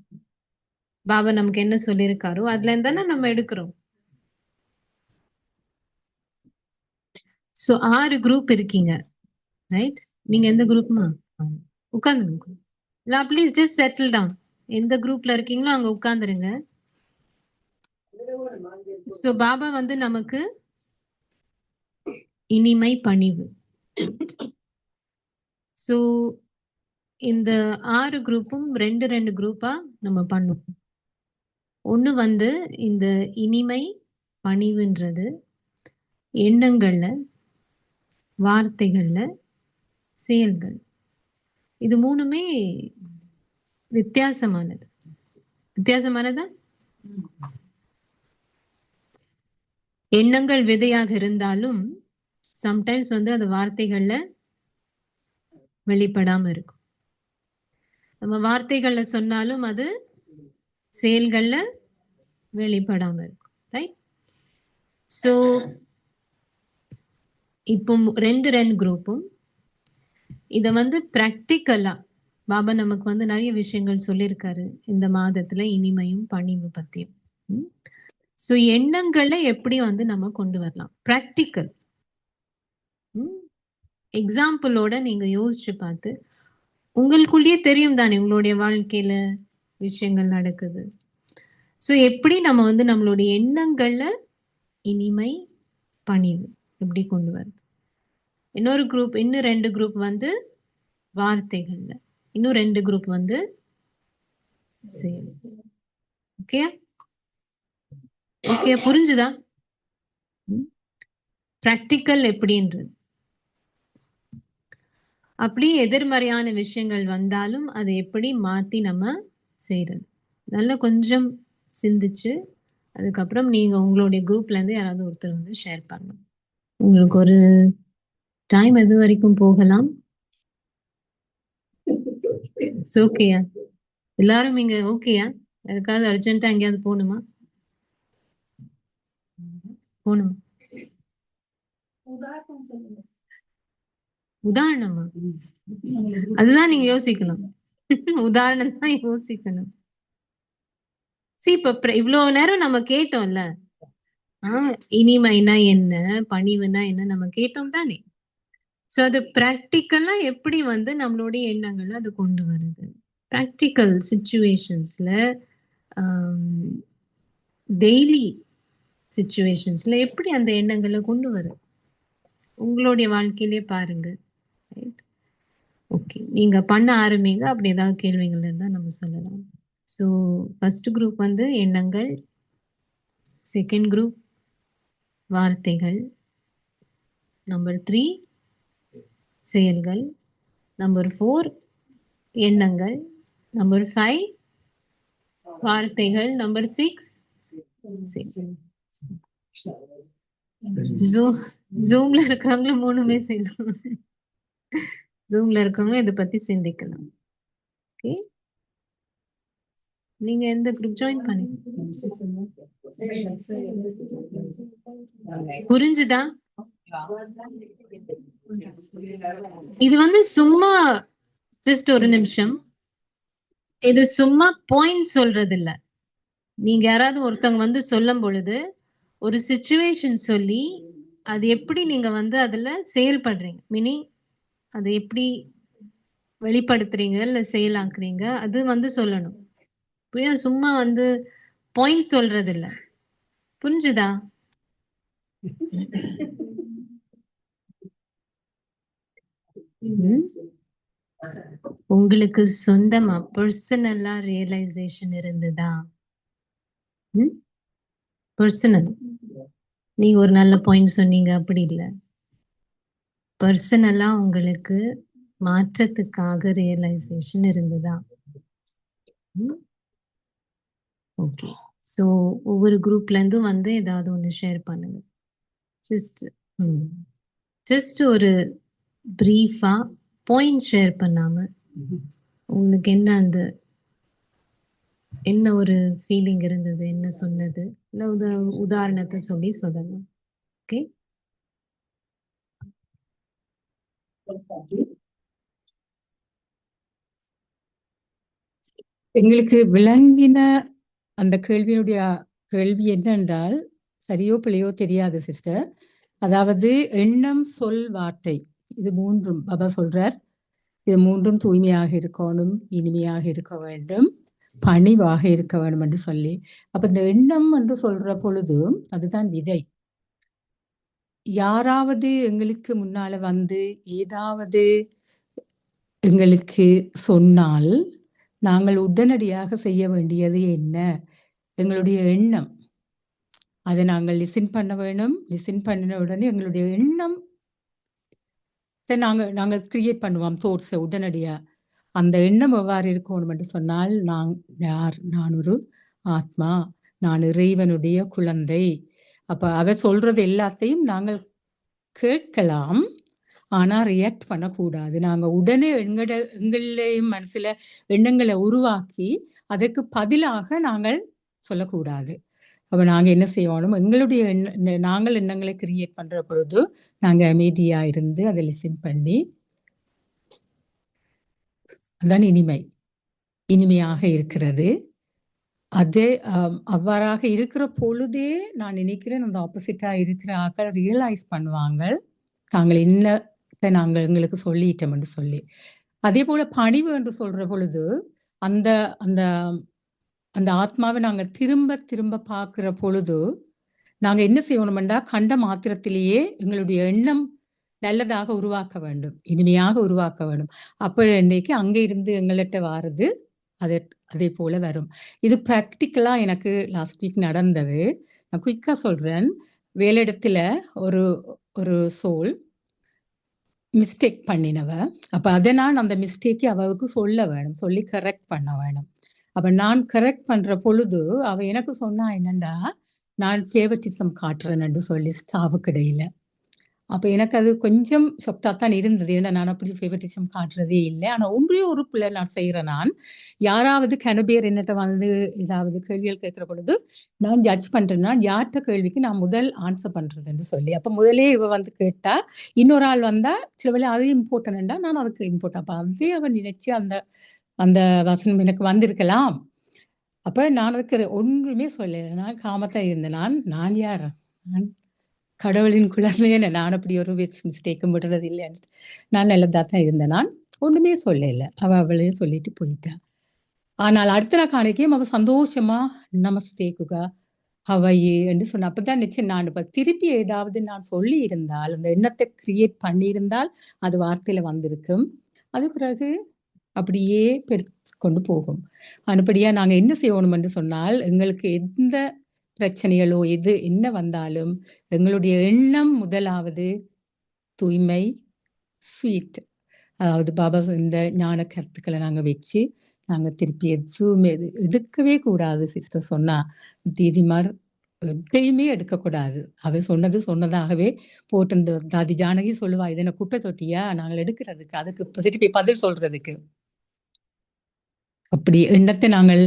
[SPEAKER 2] பாபா நமக்கு என்ன சொல்லியிருக்காரோ அதுல இருந்து தானே நம்ம எடுக்கிறோம். சோ 6 குரூப் இருக்கீங்க, ரைட்? நீங்க எந்த குரூப்மா? உட்கார்ந்துருங்க. நான் ப்ளீஸ் ஜஸ்ட் செட்டில் டவுன். எந்த குரூப்ல இருக்கீங்களோ அங்க உட்கார்ந்துருங்க. சோ பாபா வந்து நமக்கு இனிமை பணிவு. சோ இந்த 6 குரூப்பும் 2 குரூப்பா நம்ம பண்ணுவோம். ஒண்ணு வந்து இந்த இனிமை பணிவுன்றது எண்ணங்கள்ல, வார்த்தைகள்ல, செயல்கள், இது 3மே வித்தியாசமானது. வித்தியாசமானதா? எண்ணங்கள் விதையாக இருந்தாலும் சம்டைம்ஸ் வந்து அது வார்த்தைகள்ல வெளிப்படாம இருக்கும். நம்ம வார்த்தைகள்ல சொன்னாலும் அது செயல்கள்ல வெளிப்படாம இருக்கும். ரைட்? ஸோ இப்போ ரெண்டு குரூப்பும் இத வந்து பிராக்டிக்கலா பாபா நமக்கு வந்து நிறைய விஷயங்கள் சொல்லியிருக்காரு இந்த மாதத்துல, இனிமையும் பணிவு பத்தியும். ஸோ எண்ணங்களை எப்படி வந்து நம்ம கொண்டு வரலாம், பிராக்டிக்கல் எக்ஸாம்பிளோட நீங்க யோசிச்சு பார்த்து, உங்களுக்குள்ளேயே தெரியும் தானே உங்களுடைய வாழ்க்கையில விஷயங்கள் நடக்குது. ஸோ எப்படி நம்ம வந்து நம்மளுடைய எண்ணங்கள்ல இனிமை பணிவு எப்படி கொண்டு வருது. இன்னொரு குரூப், இன்னும் 2 குரூப் வந்து வார்த்தைகள்ல, இன்னும் 2 குரூப் வந்து செயல். ஓகே ஓகே, புரிஞ்சுதா? பிராக்டிக்கல் எப்படின்றது. அப்படியே எதிர்மறையான விஷயங்கள் வந்தாலும் அதை எப்படி மாத்தி நம்ம செய்யறது. நல்லா கொஞ்சம் சிந்திச்சு அதுக்கப்புறம் நீங்க உங்களுடைய குரூப்ல இருந்து யாராவது ஒருத்தர் வந்து ஷேர் பண்ணணும். உங்களுக்கு ஒரு டைம் எது வரைக்கும் போகலாம்? ஓகேயா எல்லாரும் இங்க? ஓகேயா? எதுக்காவது அர்ஜென்ட்டா எங்கேயாவது போகணுமா? உதாரணமா? அதுதான் நீங்க யோசிக்கணும். உதாரணம் தான் யோசிக்கணும். இப்ப இவ்வளவு நேரம் நம்ம கேட்டோம்ல, இனிமைனா என்ன, பணிவுனா என்ன நம்ம கேட்டோம் தானே. சோ அது பிராக்டிக்கலா எப்படி வந்து நம்மளுடைய எண்ணங்களை அது கொண்டு வருது. பிராக்டிக்கல் சிச்சுவேஷன்ஸ்ல, டெய்லி சிச்சுவேஷன்ஸ்ல எப்படி அந்த எண்ணங்களை கொண்டு வரும் உங்களுடைய வாழ்க்கையிலே பாருங்க. ஓகே, நீங்க பண்ண ஆரம்பிங்க. அப்படி ஏதாவது கேள்விகள் இருந்தா நம்ம சொல்லலாம். ஸோ ஃபர்ஸ்ட் குரூப் வந்து எண்ணங்கள், செகண்ட் குரூப் வார்த்தைகள், நம்பர் 3 செயல்கள், நம்பர் 4 எண்ணங்கள், நம்பர் 5 வார்த்தைகள், நம்பர் 6 ஜூம்ல இருக்கிறவங்களும் 3மே செய்யலாம். ஜூம்ல இருக்கிறவங்க இதை பத்தி சிந்திக்கலாம். ஓகே, நீங்க எந்த குரூப் ஜாயின் பண்ணி புரிஞ்சுதா? இது வந்து சும்மா ஜஸ்ட் ஒரு நிமிஷம், இது சும்மா பாயிண்ட் சொல்றது இல்ல. நீங்க யாராவது ஒருத்தவங்க வந்து சொல்லும் பொழுது ஒரு சிச்சுவேஷன் சொல்லி அது எப்படி நீங்க வந்து அதுல செயல்படுறீங்க, மீனிங் அதை எப்படி வெளிப்படுத்துறீங்க இல்ல செயலாக்குறீங்க, அது வந்து சொல்லணும். சும்மா வந்து பாயிண்ட் சொல்றது இல்ல. புரிஞ்சுதா? உங்களுக்கு சொந்தமா பர்சனலா ரியலைசேஷன் இருந்ததா? பர்சனல், நீங்க ஒரு நல்ல பாயிண்ட் சொன்னீங்க. அப்படி இல்லை, பர்சனலா உங்களுக்கு மாற்றத்துக்காக ரியலைசேஷன் இருந்ததா? ஓகே, ஸோ ஒவ்வொரு குரூப்ல இருந்தும் வந்து ஏதாவது ஒன்று ஷேர் பண்ணுங்க. ஜஸ்ட் ஒரு பிரீஃபா பாயிண்ட் ஷேர் பண்ணாம உங்களுக்கு என்ன ஒரு ஃபீலிங் இருந்தது, என்ன சொன்னது, இல்லை உதாரணத்தை சொல்லி சொல்லணும். ஓகே,
[SPEAKER 9] எங்களுக்கு விளங்கின அந்த கேள்வி என்னென்றால், சரியோ பிழையோ தெரியாது சிஸ்டர். அதாவது எண்ணம், சொல், வார்த்தை, இது 3ம் பாபா சொல்றார். இது 3ம் தூய்மையாக இருக்கணும், இனிமையாக இருக்க வேண்டும், பணிவாக இருக்க வேண்டும் என்று சொல்லி. அப்ப இந்த எண்ணம் என்று சொல்ற பொழுது அதுதான் விதை. யாராவது எங்களுக்கு முன்னால வந்து ஏதாவது எங்களுக்கு சொன்னால் நாங்கள் உடனடியாக செய்ய வேண்டியது என்ன? எங்களுடைய எண்ணம், அதை நாங்கள் லிசன் பண்ண வேணும். லிசன் பண்ணின உடனே எங்களுடைய எண்ணம் நாங்கள் கிரியேட் பண்ணுவோம் தோட்ஸை உடனடியா. அந்த எண்ணம் எவ்வாறு இருக்கணும் என்று சொன்னால், நான் ஒரு ஆத்மா, நான் இறைவனுடைய குழந்தை. அப்ப அவர் சொல்றது எல்லாத்தையும் நாங்கள் கேட்கலாம். ஆனா ரியாக்ட் பண்ணக்கூடாது. நாங்க உடனே எங்களையும் மனசுல எண்ணங்களை உருவாக்கி அதற்கு பதிலாக நாங்கள் சொல்லக்கூடாது. அப்ப நாங்க என்ன செய்யணும், எங்களுடைய நாங்கள் எண்ணங்களை கிரியேட் பண்ற பொழுது நாங்க அமைதியா இருந்து அதை லிசன் பண்ணி, அதான் இனிமையாக இருக்கிறது. அதே அவ்வாறாக இருக்கிற பொழுதே நான் நினைக்கிறேன் அந்த ஆப்போசிட்டா இருக்கிற ஆட்கள் ரியலைஸ் பண்ணுவாங்க தாங்கள் இன்னத்தை நாங்கள் எங்களுக்கு சொல்லிட்டோம் என்று சொல்லி. அதே போல பணிவு என்று சொல்ற பொழுது அந்த அந்த அந்த ஆத்மாவை நாங்க திரும்ப திரும்ப பார்க்கிற பொழுது நாங்க என்ன செய்யணும்டா, கண்ட மாத்திரத்திலேயே எங்களுடைய எண்ணம் நல்லதாக உருவாக்க வேண்டும், இனிமையாக உருவாக்க வேண்டும். அப்ப இன்னைக்கு அங்க இருந்து எங்கள்கிட்ட வாருது அதே போல வரும். இது பிராக்டிக்கலா எனக்கு லாஸ்ட் வீக் நடந்தது. நான் குயிக்கா சொல்றேன். வேலையிடத்துல ஒரு ஒரு சோல் மிஸ்டேக் பண்ணினவ. அப்ப அதை நான் அந்த மிஸ்டேக்கை அவளுக்கு சொல்ல வேணும், சொல்லி கரெக்ட் பண்ண வேணும். அப்ப நான் கரெக்ட் பண்ற பொழுது அவ எனக்கு சொன்னா என்னண்டா, நான் ஃபேவரிட்டிசம் காட்டுறேன்னு சொல்லி ஸ்டாஃபுக்கு இடையில. அப்ப எனக்கு அது கொஞ்சம் ஷொக்டா தான் இருந்தது. ஏன்னா நான் அப்படி ஃபேவரிட்டிசம் காட்டுறதே இல்லை. ஆனா ஒன்றே ஒரு பிள்ளை நான் செய்யறேன். நான் யாராவது கனபேர் என்னட்ட வந்து ஏதாவது கேள்விகள் கேட்கிற பொழுது நான் ஜட்ஜ் பண்றேன்னா யார்கிட்ட கேள்விக்கு நான் முதல் ஆன்சர் பண்றதுன்னு சொல்லி. அப்ப முதலே இவ வந்து கேட்டா இன்னொரு ஆள் வந்தா சில வேளை அது இம்பார்ட்டன்டா நான் அதுக்கு இம்பார்ட்டன். அப்ப அதே அவன் நினைச்சு அந்த அந்த வசனம் எனக்கு வந்திருக்கலாம். அப்ப நான் அதுக்கு ஒன்றுமே சொல்லலை. நான் காமத்தான் இருந்தேன். நான் யார், நான் கடவுளின் குழந்தையே. நான் அப்படி ஒரு மிஸ்டேக்கும் விடுறது இல்லைன்னு நான் நல்லதா தான் இருந்தேன். நான் ஒண்ணுமே சொல்லல. அவளையே சொல்லிட்டு போயிட்டான். ஆனால் அடுத்த நாள் காணிக்கையும் அவ சந்தோஷமா நமஸ்தேக்குகா ஹவையே என்று சொன்ன. அப்பதான் நிச்சயம் நான் இப்ப திருப்பி ஏதாவது நான் சொல்லி இருந்தால், அந்த எண்ணத்தை கிரியேட் பண்ணியிருந்தால் அது வார்த்தையில வந்திருக்கும். அது பிறகு அப்படியே கொண்டு போகும். அதுபடியா நாங்க என்ன செய்யணும் என்று சொன்னால், எங்களுக்கு எந்த பிரச்சனைகளோ எது என்ன வந்தாலும் எங்களுடைய எண்ணம் முதலாவது தூய்மை, ஸ்வீட். அதாவது பாபா இந்த ஞான கருத்துக்களை நாங்க வச்சு நாங்க திருப்பி எதுவுமே எடுக்கவே கூடாது. சிஸ்டர் சொன்னா தீதிமார் எதையுமே எடுக்கக்கூடாது. அவ சொன்னதாகவே போட்டு. இந்த தாதி ஜானகி சொல்லுவா, இதை என்ன குப்பை தொட்டியா நாங்கள் எடுக்கிறதுக்கு, அதுக்கு திருப்பி பதில் சொல்றதுக்கு. அப்படி எண்ணத்தை நாங்கள்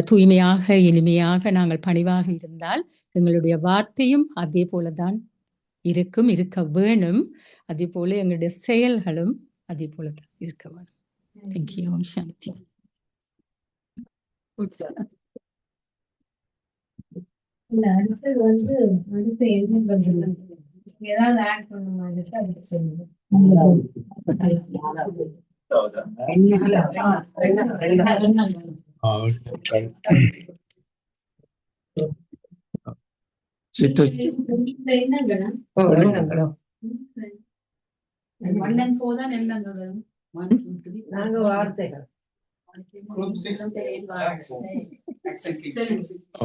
[SPEAKER 9] தூய்மையாக இனிமையாக நாங்கள் பணிவாக இருந்தால் எங்களுடைய வார்த்தையும் அதே போலதான் இருக்கும், இருக்க வேணும். அதே போல எங்களுடைய செயல்களும் அதே போலதான் இருக்க வேணும். தேங்க்யூ. ஓம் சாந்தி.
[SPEAKER 1] அடுத்தது வந்து அடுத்த என்ன பண்றது, ஏதாவது ஆட் பண்ண மாதிரி அதுக்கு சொல்லுங்க.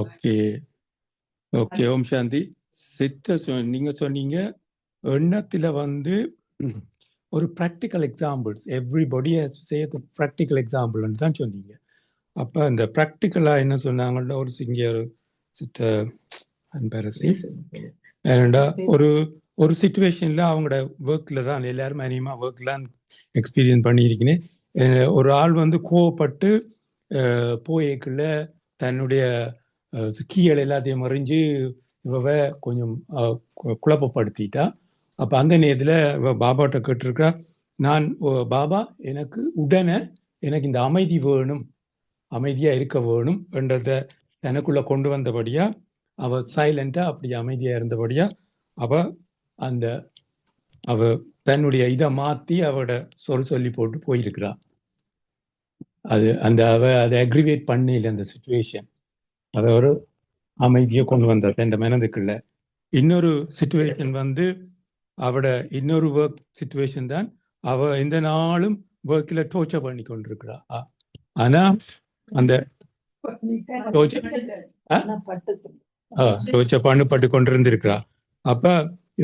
[SPEAKER 8] ஓகே. ஓம் சாந்தி. நீங்க சொன்னீங்க எண்ணத்துல வந்து ஒரு practical examples, everybody has to say the practical எக்ஸாம்பிள்னு தான் சொன்னீங்க. அப்போ அந்த ப்ராக்டிக்கலா என்ன சொன்னாங்கன்னா, ஒரு சிங்கர் ஒரு சிச்சுவேஷன்ல அவங்களோட ஒர்க்ல தான் எல்லாரும் அதிகமாக ஒர்க்லாம் எக்ஸ்பீரியன்ஸ் பண்ணியிருக்கேன். ஒரு ஆள் வந்து கோவப்பட்டு போய்க்குள்ள தன்னுடைய கீழே எல்லாத்தையும் மறைஞ்சு இவ கொஞ்சம் குழப்பப்படுத்திட்டா. அப்ப அந்த நேரத்துல பாபாட்ட கேட்டிருக்கா, நான் பாபா எனக்கு உடனே எனக்கு இந்த அமைதி வேணும், அமைதியா இருக்க வேணும் என்றத தனக்குள்ள கொண்டு வந்தபடியா அவ சைலண்டா அப்படி அமைதியா இருந்தபடியா அவ தன்னுடைய இதை மாத்தி அவட சொல்லி போட்டு போயிருக்கிறா. அவ அதை அக்ரிவேட் பண்ணல அந்த சிச்சுவேஷன். அத ஒரு அமைதியை கொண்டு வந்தார் என்ற மனதுக்குள்ள. இன்னொரு சிச்சுவேஷன் வந்து அவட இன்னொரு ஒர்க் சிச்சுவேஷன் தான். அவ எந்த நாளும் ஒர்க்ல டோர்ச்சர் பண்ணி கொண்டிருக்கிறா. ஆனா அந்த டோர்ச்சர் பண்ணப்பட்டு கொண்டிருந்திருக்கிறா. அப்ப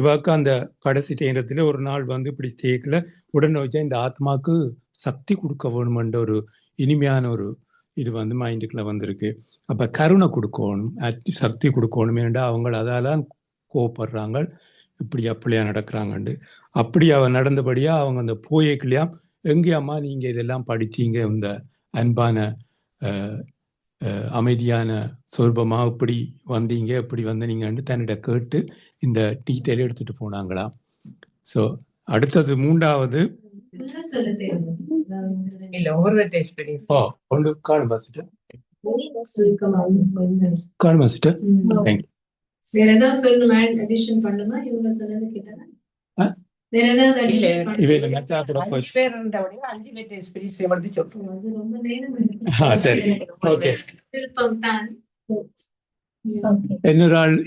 [SPEAKER 8] இவாக்கு அந்த கடைசி நேரத்துல ஒரு நாள் வந்து இப்படி ஸ்டேக்ல உடனே வச்சா இந்த ஆத்மாக்கு சக்தி கொடுக்க வேணுமென்ற ஒரு இனிமையான ஒரு இது வந்து மைண்டுக்குள்ள வந்திருக்கு. அப்ப கருணை கொடுக்கணும், சக்தி கொடுக்கணும். ஏன்டா அவங்க அதால கோவப்படுறாங்க. இப்படி அப்படியா நடக்கிறாங்கண்டு. அப்படி அவ நடந்தபடியா அவங்க அந்த போயேக்கலையாம் எங்கேயாம்மா நீங்க இதெல்லாம் படிச்சீங்க, இந்த அன்பான அமைதியான சொர்பமா இப்படி வந்தீங்க, இப்படி வந்து நீங்கன்னு தன்னிட கேட்டு இந்த டீட்டெயில் எடுத்துட்டு போனாங்களாம். ஸோ அடுத்தது மூன்றாவது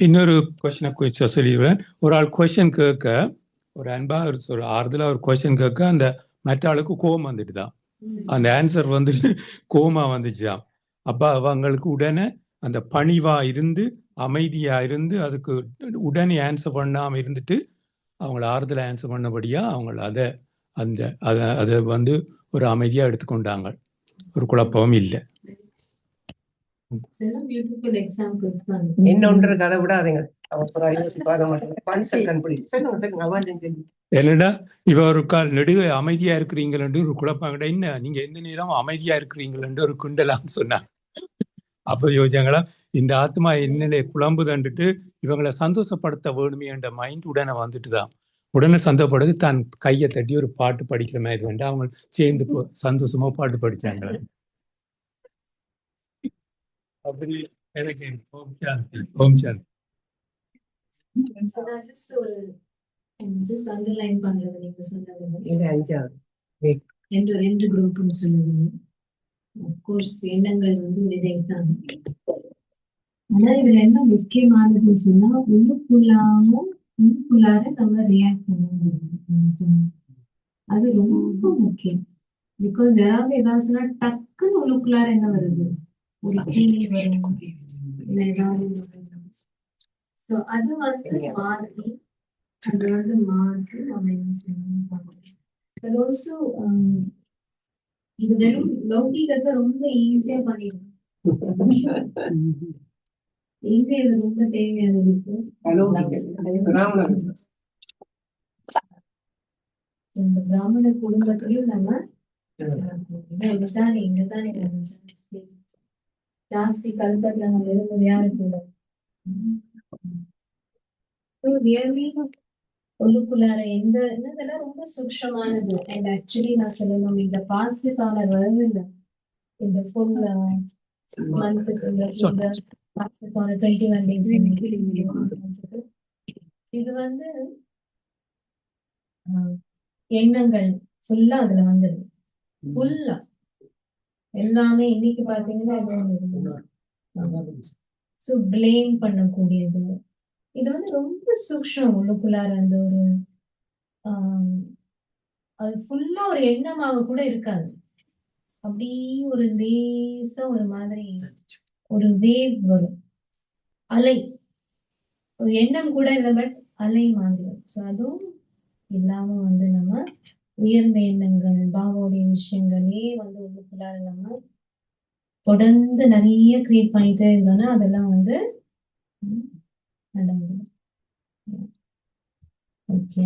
[SPEAKER 8] இன்னொரு கொஸ்டினை சொல்லிடுவேன். ஒரு ஆள் கொஸ்டின் கேட்க, ஒரு அன்பா ஒரு ஆறுதலா ஒரு கொஸ்டின் கேட்க அந்த மற்ற ஆளுக்கு கோபம் வந்துட்டுதான், அந்த ஆன்சர் வந்து கோபமா வந்துச்சுதான். அப்ப அவங்களுக்கு உடனே அந்த பணிவா இருந்து அமைதியா இருந்து அதுக்கு உடனே ஆன்சர் பண்ணாம இருந்துட்டு அவங்கள ஆறுதலை ஆன்சர் பண்ணபடியா அவங்க அதை வந்து ஒரு அமைதியா எடுத்துக்கொண்டாங்க. ஒரு குழப்பமும் இல்லை.
[SPEAKER 4] இன்னொன்று விடாதீங்க.
[SPEAKER 8] என்னடா இவ ஒரு கால் நெடுக அமைதியா இருக்கிறீங்களு ஒரு குழப்பம், என்ன நீங்க எந்த நேரம் அமைதியா இருக்கிறீங்களு ஒரு கிண்டலான்னு சொன்னாங்க. அப்ப யோசிச்சாங்களா, இந்த ஆத்மா என்னென்ன குழம்பு தண்டுட்டு இவங்களை சந்தோஷப்படுத்த வேணுமே என்ற மைண்ட் உடனே வந்துட்டுதான். உடனே சந்தோஷப்படுது தான் கையை தட்டி ஒரு பாட்டு படிக்கிற மாதிரி வந்து அவங்க சேர்ந்து சந்தோஷமா பாட்டு படிச்சாங்க. அப்படி எனக்கு ஓம் சாந்தி, ஓம் சாந்தி.
[SPEAKER 1] அண்டர்லைன் பண்றது நீங்க சொன்னது ரெண்டு குரூப்னு சொல்லுவீங்க. அப்கோர்ஸ் எண்ணங்கள் வந்து விதைதான். ஆனா இதுல என்ன முக்கியமானதுன்னு சொன்னா உள்ளுக்குள்ளார நம்ம ரியாக்ட் பண்ணணும். அது ரொம்ப முக்கியம். பிகாஸ் யாராவது ஏதாவது சொன்னா டக்குன்னு உள்ளுக்குள்ளார என்ன வருது, ஒரு கேள்வி வரும், இல்ல ஏதாவது. சோ அது வந்து மாற்றி நம்ம என்ன செய்யணும். இது வெறும் லௌகிகத்தை ரொம்ப ஈஸியா பண்ணிடும். எங்க இது ரொம்ப தேவையானது இந்த பிராமண குடும்பத்திலயும் நம்ம இங்கதானே ஜாஸ்தி கல்பத்துல நம்ம எழுத யாருக்கு உள்ளுக்குள்ளார இதெல்லாம் ரொம்ப சூக்ஷமானது. அண்ட் ஆக்சுவலி நான் சொல்லணும், இந்த பாஸ்விகால வருது இல்ல, இந்த ஃபுல் மந்த்துக்கு பாஸ்விகால 21 days இது வந்து எண்ணங்கள் ஃபுல்லா அதுல வந்துடுது. ஃபுல்லா எல்லாமே இன்னைக்கு பாத்தீங்கன்னா சோ பிளேம் பண்ணக்கூடியது. இது வந்து ரொம்ப சூக்ஷம். உள்ளுக்குள்ளார அந்த ஒரு அது ஃபுல்லா ஒரு எண்ணமாக கூட இருக்காது. அப்படி ஒரு லேசா ஒரு மாதிரி ஒரு வேவ் வரும், அலை. ஒரு எண்ணம் கூட இல்லை, பட் அலை மாதிரி வரும். ஸோ அதுவும் இல்லாம வந்து நம்ம உயர்ந்த எண்ணங்கள் பாபாவுடைய விஷயங்களே வந்து உள்ளுக்குள்ளார நம்ம தொடர்ந்து நிறைய கிரியேட் பண்ணிட்டே இருந்தோம்னா அதெல்லாம் வந்து நடந்தது.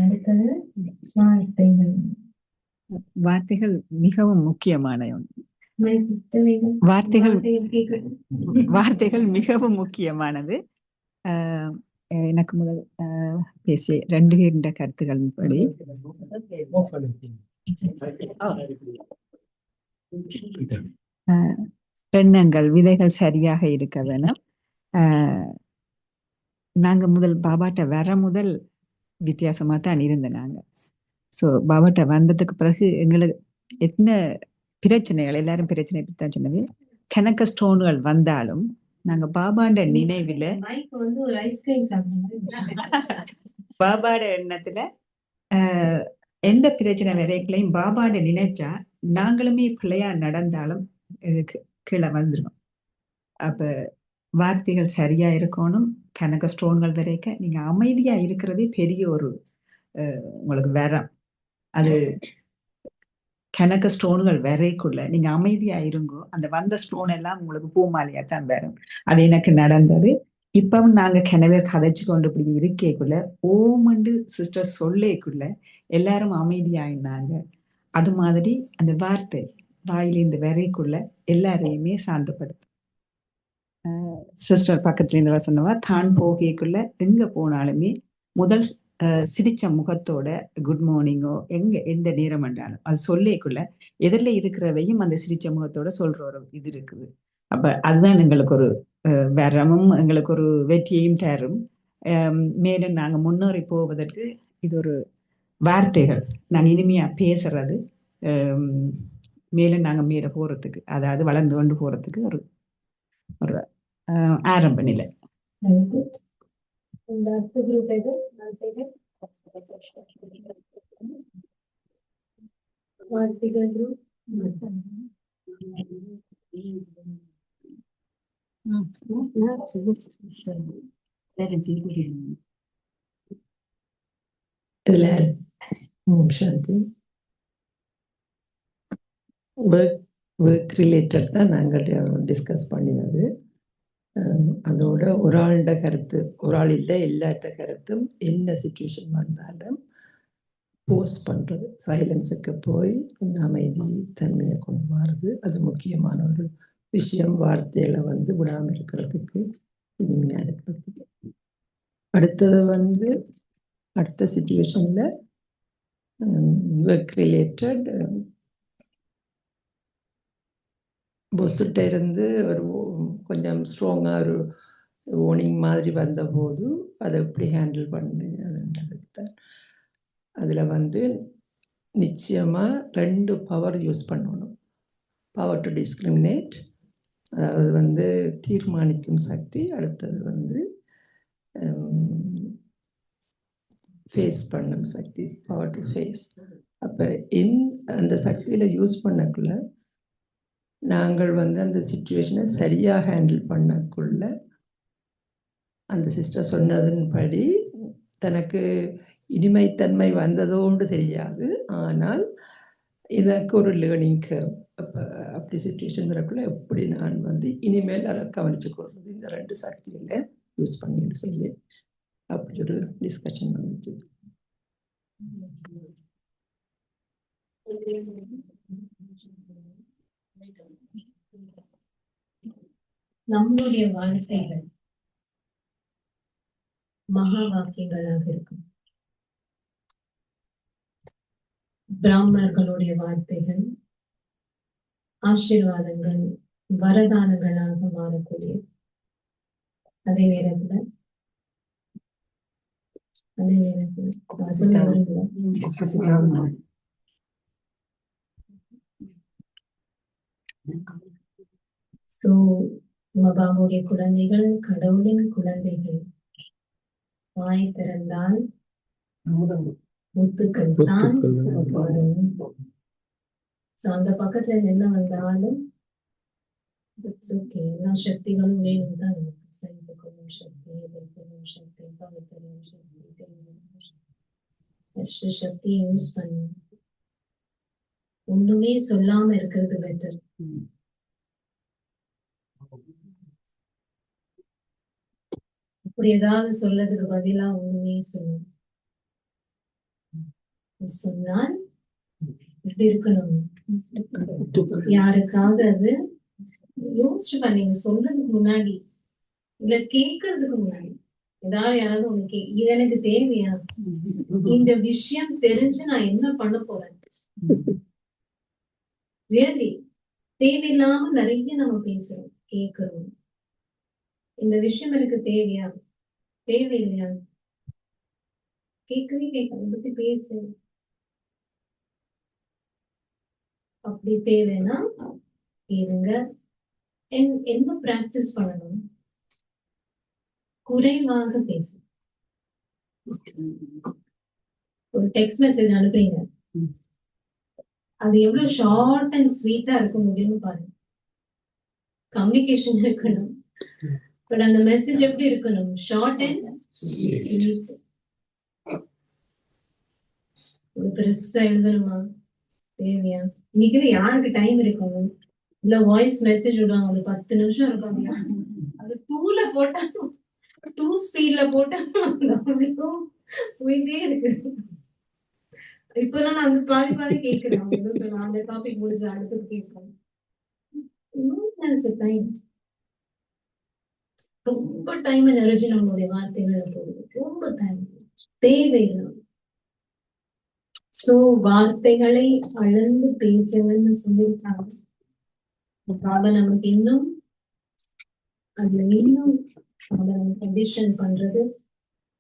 [SPEAKER 1] அடுத்தது
[SPEAKER 10] வார்த்தைகள் மிகவும் முக்கியமான ஒன்று. வார்த்தைகள் மிகவும் முக்கியமானது. எனக்கு முதல் பேசிய 2 பேருடைய கருத்துக்கள் படி எண்ணங்கள் விதைகள் சரியாக இருக்க வேணும். நாங்க முதல் பாபாட்ட வர முதல் வித்தியாசமா தான் இருந்தோம் நாங்க. ஸோ பாபாட்ட வந்ததுக்கு பிறகு எங்களுக்கு எத்தனை பிரச்சனைகள், எல்லாரும் பிரச்சனை தான் சொன்னது. கணக்க ஸ்டோன்கள் வந்தாலும் நாங்க பாபாண்ட நினைவுல பாபாட எண்ணத்துல எந்த பிரச்சனை வரைக்கலையும் பாபாண்ட நினைச்சா நாங்களுமே பிள்ளையா நடந்தாலும் கீழே வந்துடும். அப்ப வார்த்தைகள் சரியா இருக்கணும். கணக்க ஸ்டோன்கள் வரைக்க நீங்க அமைதியா இருக்கிறதே பெரிய ஒரு உங்களுக்கு வரம். அது கணக்க ஸ்டோன்கள் வரைக்குள்ள நீங்க அமைதியா இருங்கோ, அந்த வந்த ஸ்டோன் எல்லாம் உங்களுக்கு பூமாலையா தான் வரும். அது எனக்கு நடந்தது. இப்பவும் நாங்க கிணவர் கதைச்சு கொண்டு இப்படி இருக்கேக்குள்ள ஓமண்டு சிஸ்டர் சொல்லேக்குள்ள எல்லாரும் அமைதியாயினாங்க. அது மாதிரி அந்த வார்த்தை வாயிலிருந்து வரைக்குள்ள எல்லாரையுமே சாந்தப்படுத்து. சிஸ்டர் பக்கத்துல இருந்து சொன்னவா தான் போகைக்குள்ள எங்க போனாலுமே முதல் சிரிச்ச முகத்தோட குட் மார்னிங்கோ எந்த நேரம் என்றாலும் அது சொல்லேக்குள்ள எதிரில இருக்கிறவையும் அந்த சிரிச்ச முகத்தோட சொல்ற ஒரு இது இருக்குது. அப்ப அதுதான் எங்களுக்கு ஒரு வரமும் எங்களுக்கு ஒரு வெற்றியையும் தரும். மேலும் நாங்க முன்னேறி போவதற்கு இது ஒரு வார்த்தைகள் நான் இனிமையா பேசுறது மேலும் நாங்க மீற போறதுக்கு அதாவது வளர்ந்து கொண்டு போறதுக்கு ஒரு ஒரு ஆரம்ப நிலை.
[SPEAKER 11] சாந்தி ஒர்க் ரிலேட்டட் தான் நாங்கள் டிஸ்கஸ் பண்ணினது. அதோட ஒரு ஆள்ட கருத்து ஒரு ஆள் இல்லை எல்லாத்த கருத்தும் என்ன சிச்சுவேஷன் வந்தாலும் போஸ்ட் பண்றது சைலன்ஸுக்கு போய் இந்த அமைதி தன்மையை கொண்டு வர்றது அது முக்கியமான ஒரு விஷயம். வார்த்தையில விடாம இருக்கிறதுக்கு இனிமையா இருக்கிறதுக்கு. அடுத்தது அடுத்த சிச்சுவேஷன்ல ஒர்க் ரிலேட்டட் பொஸ்கிட்ட இருந்து ஒரு கொஞ்சம் ஸ்ட்ராங்கா ஒரு வார்னிங் மாதிரி வந்த போது அதை எப்படி ஹேண்டில் பண்ணுறதுக்கு தான் அதுல நிச்சயமா 2 பவர் யூஸ் பண்ணணும். பவர் டு டிஸ்கிரிமினேட் அதாவது தீர்மானிக்கும் சக்தி. அடுத்தது ஃபேஸ் பண்ணும் சக்தி, பவர் டு ஃபேஸ். அப்ப அந்த சக்தியில யூஸ் பண்ணக்குள்ள நாங்கள் அந்த சிச்சுவேஷனை சரியா ஹேண்டில் பண்ணக்குள்ள அந்த சிஸ்டர் சொன்னதன்படி தனக்கு இனிமைத்தன்மை வந்ததோண்டு தெரியாது, ஆனால் இதற்கு ஒரு லேர்னிங் கர்வ். அப்படி சிச்சுவேஷன் வரக்குள்ள எப்படி நான் இனிமேல் அதை கவனிச்சு கொள்றது இந்த 2 சக்திகளை யூஸ் பண்ணிட்டு சொல்லி அப்படி ஒரு டிஸ்கஷன் வந்துச்சு.
[SPEAKER 1] நம்முடைய வாழ்க்கைகள் மகா வாக்கியங்களாக இருக்கும். பிராமணர்களுடைய வார்த்தைகள் ஆசீர்வாதங்கள் வரதானங்களாக மாறக்கூடிய அதே நேரத்துல சோ மகாவுடைய குழந்தைகள் கடவுளின் குழந்தைகள் வாய் திறந்தால் முத்துக்கள் தான் வரும். சோ அந்த பக்கத்துல என்ன வந்தாலும் எல்லா சக்திகளும் வேணும் தான் நமக்கு. சைவக்கணும் சக்தி, எதிர்க்கணும் சக்தி, பவித்தரும் சக்தி, சக்தி யூஸ் பண்ணி ஒண்ணுமே சொல்லாம இருக்கிறது பெட்டர். அப்படி ஏதாவது சொல்லதுக்கு பதிலா ஒண்ணுமே சொல்லணும். சொன்னால் எப்படி இருக்கணும், யாருக்காவது அது யோசிச்சு பண்ணீங்க சொல்றதுக்கு முன்னாடி இல்ல கேட்கறதுக்கு முன்னாடி ஏதாவது யாராவது உனக்கு இது எனக்கு தேவையா, இந்த விஷயம் தெரிஞ்சு நான் என்ன பண்ண போறேன். ரியலி தேவையில்லாம நிறைய நம்ம பேசுறோம், கேட்கிறோம். இந்த விஷயம் எனக்கு தேவையா தேவையில்லையா, கேட்கவே கேட்க பத்தி பேசு. அப்படி தேவைன்னா கேளுங்க. என்ன பிராக்டிஸ் பண்ணணும், குறைவாக பேசு. ஒரு டெக்ஸ்ட் மெசேஜ் அனுப்புறீங்க, அது எவ்வளவு ஷார்ட் அண்ட் ஸ்வீட்டா இருக்க முடியும்னு பாருங்க. கம்யூனிகேஷன் இருக்கணும், பட் அந்த மெசேஜ் எப்படி இருக்கணும், ஷார்ட் அண்ட் ஸ்வீட். ஒரு பெருசா எழுதணுமா, தேவையா, இன்னைக்கு யாருக்கு டைம் இருக்கணும், இல்ல வாய்ஸ் மெசேஜ் விடுவாங்க, ஒரு 10 நிமிஷம் இருக்கும், அது டூல போட்டா 2 ஸ்பீட்ல போட்டா போயிட்டே இருக்கு. இப்பெல்லாம் நான் வந்து பாதி பாதி கேட்கிறேன். அவங்க என்ன சொல்றாங்க, அந்த டாபிக் முடிஞ்சு அடுத்தது கேட்போம். ரொம்ப டைம் எனர்ஜி நம்மளுடைய வார்த்தைகளை போகுது. ரொம்ப டைம் தேவையில்லை. சோ வார்த்தைகளை அளந்து பேசுங்கன்னு சொல்லியிருக்காங்க. நமக்கு இன்னும் அதுல இன்னும் கண்டிஷன் பண்றது,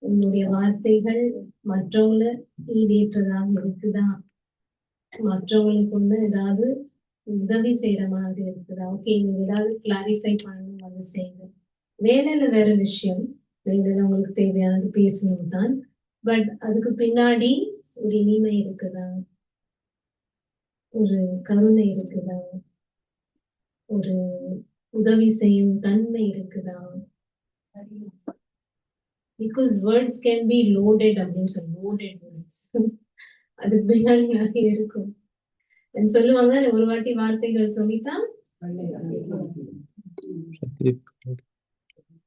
[SPEAKER 1] உங்களுடைய வார்த்தைகள் மற்றவங்களை ஈடேற்றதாக இருக்குதா, மற்றவங்களுக்கு ஒண்ணு ஏதாவது உதவி செய்யற மாதிரி இருக்குதா, ஓகே நீங்க ஏதாவது கிளாரிஃபை பண்ணணும் அது செய்யுங்க. வேலையில வேற விஷயம், வேலையில உங்களுக்கு தேவையானது பேசணும் தான், பட் அதுக்கு பின்னாடி ஒரு இனிமை இருக்குதா, ஒரு கருணை இருக்குதா, ஒரு உதவி செய்யும் தன்மை இருக்குதா? Because words can be loaded அப்படின்னு சொல்லி லோடெட் வேர்ட்ஸ் அதுக்கு பின்னாடி நிறைய இருக்கும். சொல்லுவாங்க ஒரு வாட்டி வார்த்தைகள் சொல்லிட்டா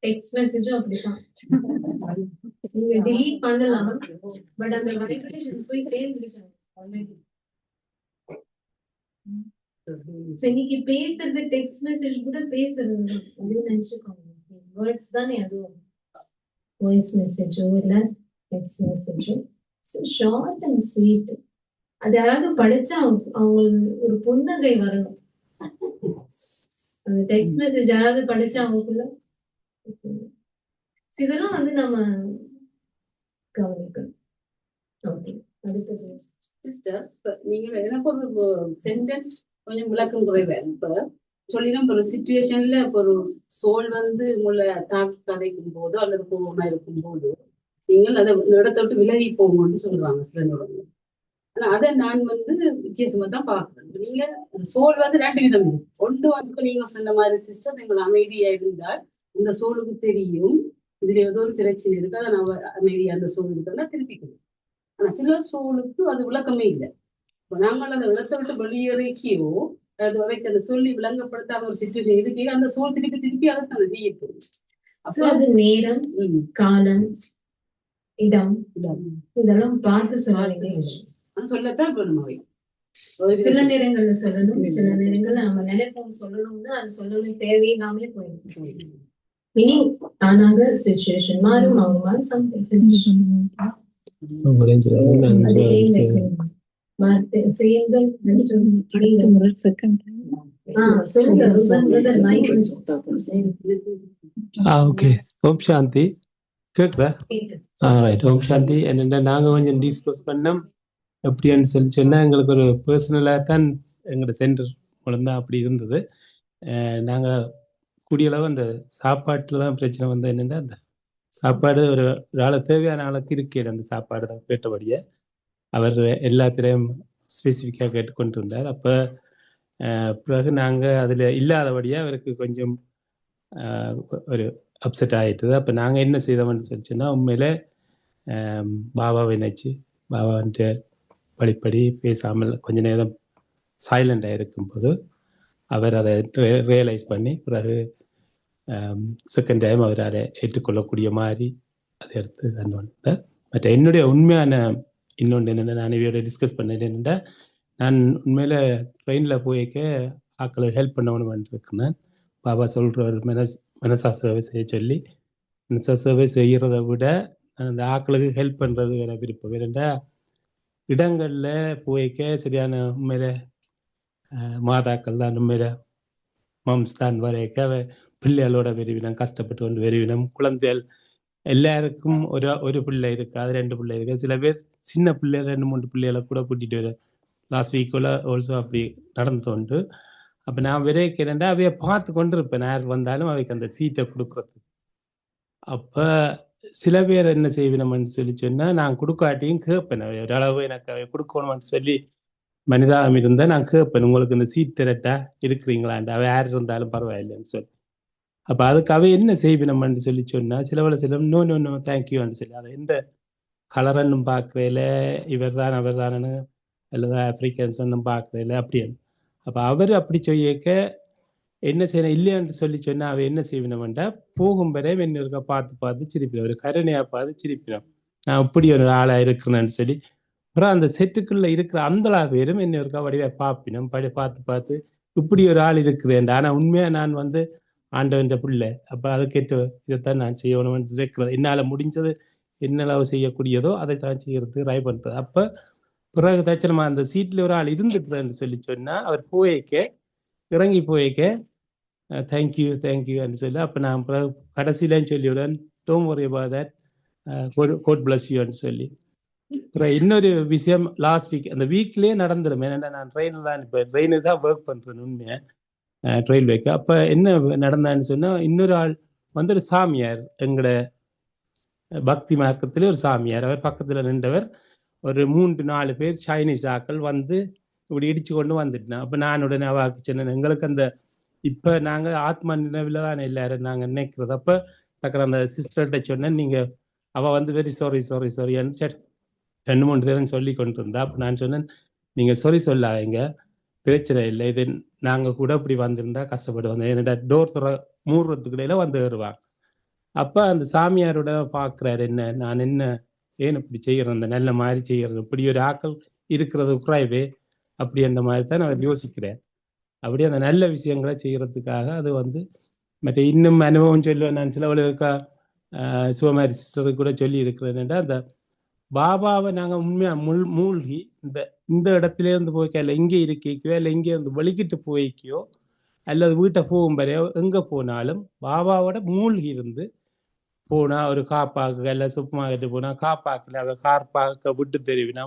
[SPEAKER 1] டெக்ஸ்ட் மெசேஜும் அப்படிதான். நீங்க delete பண்ணலாம், பட் அந்த வைப்ரேஷன்ஸ் போய் சேர்ந்துருச்சு. இன்னைக்கு பேசுறது டெக்ஸ்ட் மெசேஜ் கூட பேசுறது அப்படின்னு நினைச்சுக்கோங்க. வேர்ட்ஸ் தானே அதுவும், வாய்ஸ் மெசேஜோ இல்ல டெக்ஸ்ட் மெசேஜோ. Short and sweet. அது யாராவது படிச்சா அவங்க ஒரு புன்னகை வரணும். அந்த டெக்ஸ்ட் மெசேஜ் யாராவது படிச்சா அவங்களுக்குள்ள இதெல்லாம் வந்து நம்ம கவனிக்கணும். ஓகே, அடுத்தது
[SPEAKER 12] சிஸ்டர், நீங்க எனக்கு ஒரு சென்டென்ஸ் கொஞ்சம் விளக்கம் குறைவா இப்ப சொல்லினா, ஒரு சிச்சுவேஷன்ல இப்ப ஒரு சோல் வந்து உங்களை தாக்கி கதைக்கும் போதோ அல்லது கோபமா இருக்கும் போதோ நீங்கள் அதை இடத்தை விட்டு விலகி போங்கன்னு சொல்லுவாங்க சில நேரங்கள். ஆனா அதை நான் வந்து வித்தியாசமா தான் பாக்குறேன். நீங்க சோல் வந்து 2 விதம் இருக்கு. ஒன்று வந்து நீங்க சொன்ன மாதிரி சிஸ்டர், நீங்கள் அமைதியா இருந்தால் இந்த சோலுக்கு தெரியும் இதுல ஏதோ ஒரு பிரச்சனை இருக்கு, அதை நான் அமைதியா அந்த சோல் இருக்குன்னா திருப்பிக்கணும். ஆனா சில சோலுக்கு அது விளக்கமே இல்லை. இப்போ நாங்கள் அந்த விளக்கத்தை விட்டு வெளியேறிக்கியோ அது அவைக்கு அதை சொல்லி விளங்கப்படுத்தாம ஒரு சிச்சுவேஷன் இருக்கே, அந்த சோல் திருப்பி அதை தான் செய்ய போகுது.
[SPEAKER 1] அது நேரம், காலம், இடம் இதெல்லாம் பார்த்து
[SPEAKER 12] சொல்லத்தான் வேணும்.
[SPEAKER 1] சில நேரங்கள்ல சொல்லணும், சில நேரங்கள்ல நம்ம நினைப்போம் சொல்லணும்னு அது சொல்லணும் தேவையில்லாமலே போயிடும். இனி தானாக சிச்சுவேஷன் மாறும், அவங்க மாறும்.
[SPEAKER 8] ஓம் சாந்தி. கேக்குதா? ஓம் சாந்தி. என்னென்ன நாங்க கொஞ்சம் டிஸ்கஸ் பண்ணோம் எப்படின்னு சொல்லி சொன்னா, எங்களுக்கு ஒரு பர்சனலா தான் எங்களோட சென்டர் மூலம் தான் அப்படி இருந்தது. நாங்க கூடியளவு அந்த சாப்பாட்டுல தான் பிரச்சனை வந்து என்னன்னா, அந்த சாப்பாடு ஒரு ஆளை தேவையான ஆளுக்கு இருக்கிற அந்த சாப்பாடு தான் கேட்டபடியே அவர் எல்லாத்திலையும் ஸ்பெசிஃபிக்காக கேட்டுக்கொண்டு இருந்தார். அப்போ பிறகு நாங்கள் அதில் இல்லாதபடியே அவருக்கு கொஞ்சம் ஒரு அப்செட் ஆகிட்டுது. அப்போ நாங்கள் என்ன செய்தோம்னு சொல்லிச்சுன்னா, உண்மையில பாபாவை நினச்சி பாபான்ட்டு படிப்படி பேசாமல் கொஞ்ச நேரம் சைலண்டாக இருக்கும்போது அவர் அதை ரியலைஸ் பண்ணி பிறகு செகண்ட் டைம் அவர் அதை ஏற்றுக்கொள்ளக்கூடிய மாதிரி அதை எடுத்து தான் வந்தார். மற்ற என்னுடைய உண்மையான இன்னொன்று என்னென்ன நான் இவையோட டிஸ்கஸ் பண்ணது என்னென்னா, நான் உண்மையில ட்ரெயினில் போய்க்க ஆக்களுக்கு ஹெல்ப் பண்ணணும்னு இருக்கேன். பாபா சொல்கிற ஒரு மனசா சேவை செய்ய சொல்லி, மனசா சேவை செய்கிறத விட அந்த ஆக்களுக்கு ஹெல்ப் பண்ணுறது எனக்கு விருப்பம். ஏன்னா இடங்களில் போய்க்க சரியான உண்மையில மாதாக்கள் தான் உண்மையில மம்ஸ் தான் வரைக்க பிள்ளைகளோட வெறுவினம், கஷ்டப்பட்டு கொண்டு வெறுவினம், குழந்தைகள் எல்லாருக்கும் ஒரு பிள்ளை இருக்காது, 2 பிள்ளை இருக்கு. சில பேர் சின்ன பிள்ளை 2-3 பிள்ளைகளை கூட கூட்டிட்டு வர லாஸ்ட் வீக்குள்ள ஆல்சோ அப்படி நடந்து உண்டு. அப்போ நான் விரைக்கிறேன்டா அவைய பார்த்து கொண்டு இருப்பேன், யார் வந்தாலும் அவைக்கு அந்த சீட்டை கொடுக்குறது. அப்போ சில பேர் என்ன செய்வினம்னு சொல்லி சொன்னால், நான் கொடுக்காட்டியும் கேட்பேன். ஓரளவு எனக்கு அவை கொடுக்கணும்னு சொல்லி மனிதாபம் இருந்தால் நான் கேட்பேன், உங்களுக்கு இந்த சீட் திரட்டா இருக்கிறீங்களான்ட்டு, அவ யார் இருந்தாலும் பரவாயில்லைன்னு சொல்லி. அப்போ அதுக்கு அவை என்ன செய்வினம்னு சொல்லி சொன்னால், சில நோ நோ நோ தேங்க்யூன்னு சொல்லி, அதை எந்த கலரன்னும் பார்க்கல, இவர் தான் அவர் தானு அல்லது ஆப்பிரிக்கன்ஸ் ஒன்றும் பார்க்கல அப்படின்னு. அப்போ அவர் அப்படி சொல்லிக்க
[SPEAKER 13] என்ன செய்யணும் இல்லையான்னு சொல்லி சொன்னா அவ என்ன செய்வினோம்டா போகும் வரை என்ன இருக்கா பார்த்து பார்த்து சிரிப்பினோம், ஒரு கருணையா பார்த்து சிரிப்பினோம், நான் இப்படி ஒரு ஆளா இருக்கிறேன்னு சொல்லி. அப்புறம் அந்த செட்டுக்குள்ள இருக்கிற அந்த பேரும் என்ன இருக்கா வடிவா பார்ப்பினோம், பார்த்து பார்த்து இப்படி ஒரு ஆள் இருக்குதுன்ற. ஆனா உண்மையா நான் வந்து ஆண்டவன் பிள்ளை, அப்ப அதுக்கேற்ற இதைத்தான் நான் செய்யணும்னு இருக்கிறது. என்னால முடிஞ்சது என்னளவு செய்யக்கூடியதோ அதை தான் செய்யறது ட்ரை பண்றது. அப்ப பிறகு தச்சனமா அந்த சீட்ல ஒரு ஆள் இருந்துட்டுன்னு சொல்லி சொன்னா அவர் போய்க்க இறங்கி போய்க்க தேங்க்யூ தேங்க்யூன்னு சொல்லி. அப்ப நான் கடைசியிலன்னு சொல்லிவிடுவேன் don't worry about that, God plus யூன்னு சொல்லி. அப்புறம் இன்னொரு விஷயம் லாஸ்ட் வீக் அந்த வீக்லயே நடந்துடும். ஏன்னா நான் ட்ரெயினில் தான் இப்போ ட்ரெயினுக்கு தான் ஒர்க் பண்றேன் உண்மையா ட்ரெயின் வைக்க. அப்ப என்ன நடந்தான்னு சொன்னா இன்னொரு ஆள் வந்து ஒரு சாமியார், எங்கட பக்தி மார்க்கத்திலே ஒரு சாமியார், அவர் பக்கத்துல நின்றவர். ஒரு 3-4 பேர் சைனீஸ் ஆக்கள் வந்து இப்படி இடிச்சு கொண்டு வந்துட்டேன். அப்ப நான் உடனே அவாக்கு சொன்னேன், எங்களுக்கு அந்த இப்ப நாங்க ஆத்மா நினைவுல தான் எல்லாரும் நாங்க நினைக்கிறது. அப்ப டக்குற அந்த சிஸ்டர்கிட்ட சொன்னேன், நீங்க அவ வந்து வெரி சாரி சாரி சாரின்னு 2-3 பேரும் சொல்லி கொண்டு இருந்தா. அப்ப நான் சொன்னேன், நீங்க சாரி சொல்லாதீங்க, பிரச்சனை இல்லை, இது நாங்க கூட இப்படி வந்திருந்தா கஷ்டப்படுவாங்க, என்னோட டோர் மூடுறதுக்கு இடையில வந்து வருவாங்க. அப்ப அந்த சாமியாரோட பாக்குறாரு, என்ன நான் என்ன ஏன் இப்படி செய்யறேன், அந்த நல்ல மாதிரி செய்யறது, இப்படி ஒரு ஆக்கள் இருக்கிறது குறைவே, அப்படி அந்த மாதிரி தான் நான் யோசிக்கிறேன். அப்படி அந்த நல்ல விஷயங்களை செய்யறதுக்காக அது வந்து மற்ற இன்னும் அனுபவம் சொல்லுவேன் நான். சில இருக்கா சிவமாரி சிஸ்டருக்கு கூட சொல்லி இருக்கிறேன், அந்த பாபாவை நாங்க உண்மையா மூழ்கி இந்த இடத்துல இருந்து போய்க்கோ, இல்லை இங்கே இருக்கைக்கோ, இல்லை இங்கே இருந்து வெளிக்கிட்டு போய்க்கோ, அல்லது வீட்டை போகும் வரையோ எங்க போனாலும் பாபாவோட மூழ்கி இருந்து போனா, ஒரு காப்பாக்கு இல்லை சூப்பர் மார்க்கெட்டு போனா காப்பாக்குல கார்பாக்க விட்டு தெரிவினா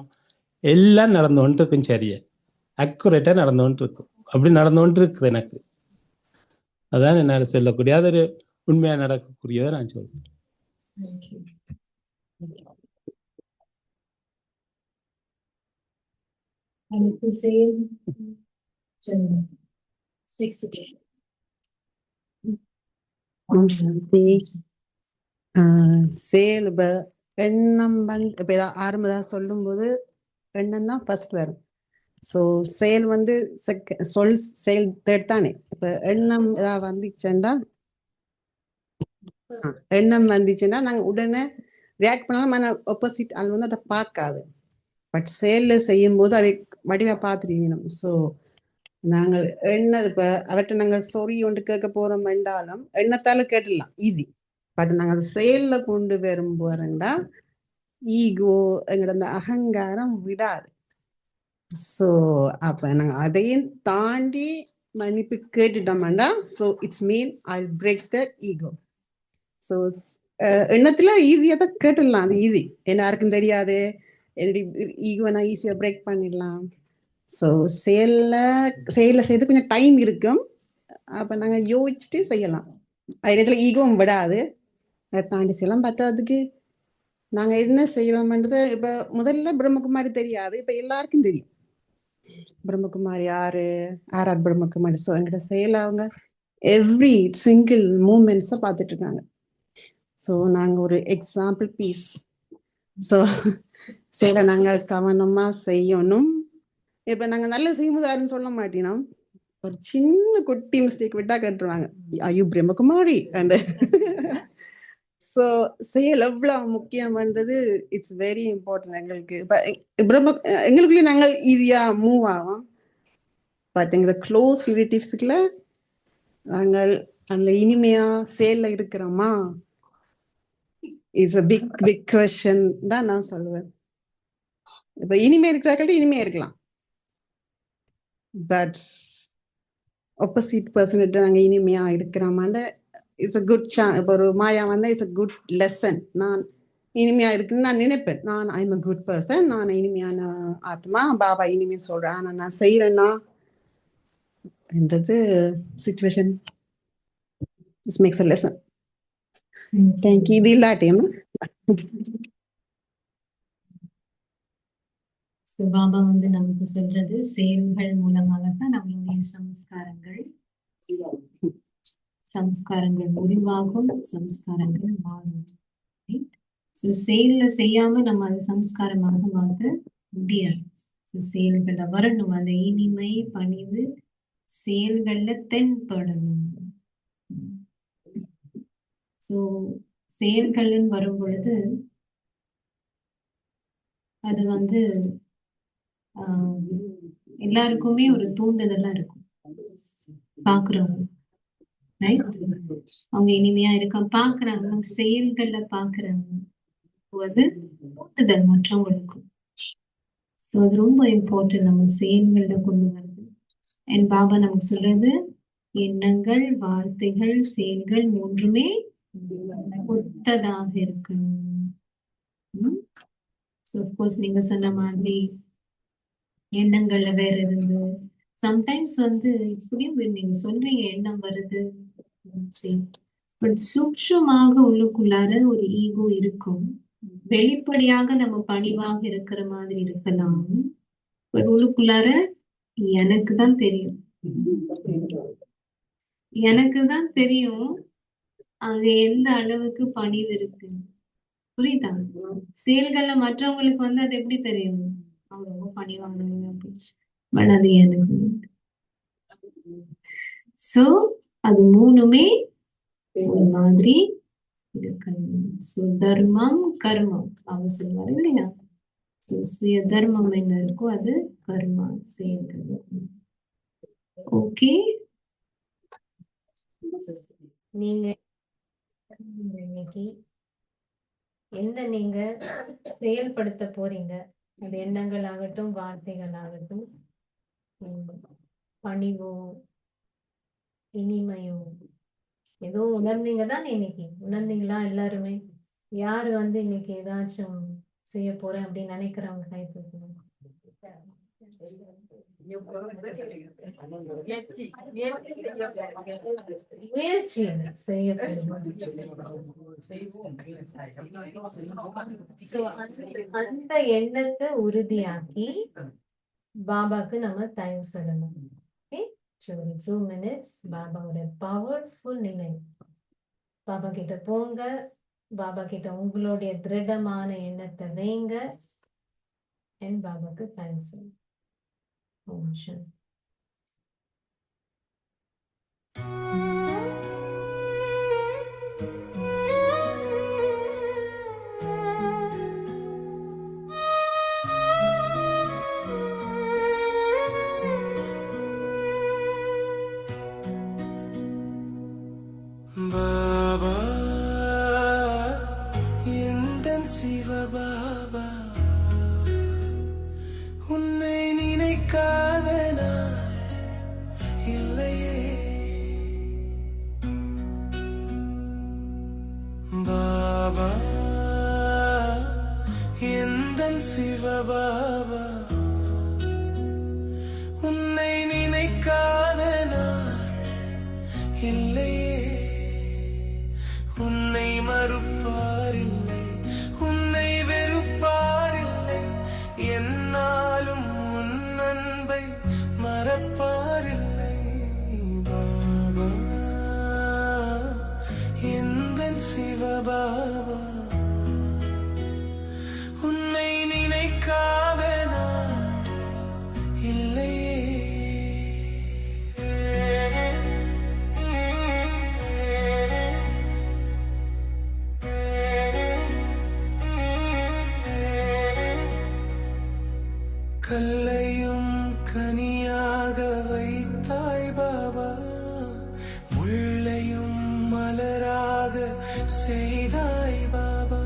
[SPEAKER 13] எல்லாம் நடந்தோன்ட்டு இருக்கும், சரியா அக்குரேட்டா நடந்தோன்ட்டு இருக்கும். அப்படி நடந்தோன்ட்டு இருக்குது எனக்கு. அதான் என்னால சொல்லக்கூடிய அது ஒரு உண்மையா நடக்கக்கூடியதை நான் சொல்றேன்.
[SPEAKER 14] செயல் எண்ணம் வந்து இப்ப ஆரம்பதா சொல்லும் போது எண்ணம் தான் ஃபர்ஸ்ட் வரும். ஸோ செயல் வந்து செயல் தேர்ட் தானே. இப்ப எண்ணம் ஏதாவது வந்துச்சுன்னா நாங்க உடனே ரியாக்ட் பண்ணாலும் ஆப்போசிட் ஆள் வந்து அதை பார்க்காது. பட் செயல்ல செய்யும் போது அதை வடிவா பார்த்துருக்கணும். ஸோ நாங்கள் இப்ப அவர்கிட்ட நாங்கள் சொறி ஒன்று கேட்க போறோம் என்றாலும் எண்ணத்தால கேட்டுடலாம் ஈஸி. பட் நாங்கள் செயல்ல கொண்டு வரும்போதுண்டா ஈகோ எங்களோட அந்த அகங்காரம் விடாது. ஸோ அப்ப நாங்க அதையும் தாண்டி மன்னிப்பு கேட்டுட்டோம்டா, so it's mean I break the ego. So எண்ணத்துல ஈஸியா தான் கேட்டுடலாம், அது ஈஸி, எல்லாருக்கும் தெரியாது, என்னுடைய ஈகோ நான் ஈஸியா பிரேக் பண்ணிடலாம். ஸோ செயல்ல செய்து கொஞ்சம் டைம் இருக்கும். அப்ப நாங்க யோசிச்சுட்டு செய்யலாம், அதே நேரத்துல ஈகோவும் விடாது, அதை தாண்டி செய்யலாம். பத்தாவதுக்கு நாங்க என்ன செய்யறோம்ன்றது இப்ப முதல்ல பிரம்மகுமாரி தெரியாது, இப்ப எல்லாருக்கும் தெரியும் பிரம்மகுமாரி யாரு, ஆர் பிரம்மகுமாரி. ஸோ எங்கிட்ட செயல அவங்க எவ்ரி சிங்கிள் மூமெண்ட்ஸை பார்த்துட்டு இருக்காங்க. ஸோ நாங்க ஒரு எக்ஸாம்பிள் பீஸ். ஸோ செயலை நாங்க கவனமா செய்யணும். இப்ப நாங்க நல்லா செய்யும்போது யாருன்னு சொல்ல மாட்டோம், ஒரு சின்ன குட்டி மிஸ்டேக் விட்டா கேட்டுருவாங்க, ஐயோ பிரம்மகுமாரி அண்ட். ஸோ செயல் எவ்வளவு முக்கியம்ன்றது இட்ஸ் வெரி இம்பார்ட்டன்ட் எங்களுக்கு. எங்களுக்குள்ளே நாங்கள் ஈஸியா மூவ் ஆகும். பட் எங்களோட க்ளோஸ் ரிலேட்டிவ்ஸுக்குள்ள நாங்கள் அந்த இனிமையா செயல்ல இருக்கிறோமா இட்ஸ் அ பிக் கொஸ்டின் தான் நான் சொல்லுவேன். இப்ப இனிமே இருக்கிறார்கள் இனிமே இருக்கலாம், பட் ஆப்போசிட் பர்சன் நாங்க இனிமையா இருக்கிறோமான்னு இட்ஸ் அ குட் இப்போ ஒரு மாயா வந்தா இட்ஸ் அ குட் லெசன். நான் இனிமையா இருக்குன்னு நான் நினைப்பேன், நான் I am a good person, நான் இனிமையான ஆத்மா, பாபா இனிமே சொல்றேன், ஆனா நான் செய்யறேன்னா என்றது situation maths a lesson. Thank you. இது இல்லாட்டியும்
[SPEAKER 2] பாபா வந்து நமக்கு சொல்றது செயல்கள் மூலமாக தான் நம்மளுடைய சம்ஸ்காரங்கள் உருவாகும், சம்ஸ்காரங்கள் மாறும். செயல்ல செய்யாம நம்ம அதை சம்ஸ்காரமாக மாற்ற முடியாது. செயல்களை வரணும், அந்த இனிமை, பணிவு, செயல்கள்ல தென்படணும். சோ செயல்கள்னு வரும் பொழுது அது வந்து எல்லாருக்குமே ஒரு தூண்டுதலா இருக்கும். பாக்குறவங்க அவங்க இனிமையா இருக்க பாக்குறாங்க, செயல்கள்ல பாக்குறாங்க, அது தூண்டுதல் மற்றவங்களுக்கும். சோ அது ரொம்ப இம்பார்ட்டன்ட் நம்ம செயல்கள்ல கொண்டு வருது. அண்ட் பாபா நமக்கு சொல்றது எண்ணங்கள், வார்த்தைகள், செயல்கள் மூன்றுமே ஒத்ததாக இருக்கணும். சோ அப்கோர்ஸ் நீங்க சொன்ன மாதிரி எண்ணங்கள்ல வேற இருந்து சம்டைம்ஸ் வந்து இப்படியும் நீங்க சொல்றீங்க எண்ணம் வருது, பட் சூக்ஷமாக உள்ளுக்குள்ளார ஒரு ஈகோ இருக்கும். வெளிப்படையாக நம்ம பணிவாக இருக்கிற மாதிரி இருக்கலாம், பட் உள்ளுக்குள்ளார எனக்கு தான் தெரியும், எனக்கு தான் தெரியும் அங்க எந்த அளவுக்கு பணிவு இருக்கு. புரியுதா? செயல்கள்ல மற்றவங்களுக்கு வந்து அது எப்படி தெரியும், அவங்க ரொம்ப பணிவாங்க அப்படின்னு. பட் அது எனக்கு. சோ அது மூணுமே ஒரு மாதிரி இருக்கணும். சோ தர்மம் கர்மம் அவங்க சொல்லுவாரு இல்லையா? சோ சுய தர்மம் என்ன இருக்கோ அது கர்மா செயல்கள். ஓகே,
[SPEAKER 1] நீங்க இன்னைக்கு என்ன நீங்க செயல்படுத்த போறீங்க, அது எண்ணங்கள் ஆகட்டும், வார்த்தைகள் ஆகட்டும், பணிவோ இனிமையோ ஏதோ உணர்ந்தீங்க தான். இன்னைக்கு உணர்ந்தீங்களா எல்லாருமே? யாரு வந்து இன்னைக்கு ஏதாச்சும் செய்ய போறேன் அப்படின்னு நினைக்கிறவங்க கை தூக்குங்க. முயற்சி செய்ய அந்த எண்ணத்தை உறுதியாக்கி பாபாக்கு நம்ம தேங்க்ஸ் சொல்லணும். ஒரு 2 minutes பாபாவோட பவர்ஃபுல் நினைவு. பாபா கிட்ட போங்க, பாபா கிட்ட உங்களுடைய திருடமான எண்ணத்தை வைங்க, அண்ட் பாபாக்கு தேங்க்ஸ். ஓம் சாந்தி.
[SPEAKER 15] பாபா எந்தன் சிவ பாபா, உன்னை நினைக்காத நாள் இல்லையே. பாபா எந்தன் சிவ பாபா, உன்னை நினைக்காத நாள் இல்லையே. உன்னை மறுப்பாரில்லை, உன்னை வெறுப்பாரில்லை, என்னாலும் உன் அன்பை மறப்பாரில்லை. பாபா எந்தன் சிவ பாபா, உன்னை நினைக்காத நாள் இல்லையே. கல்லையும் கனியாக வைத்தாய் பாபா, முள்ளையும் மலராக செய்தாய் பாபா.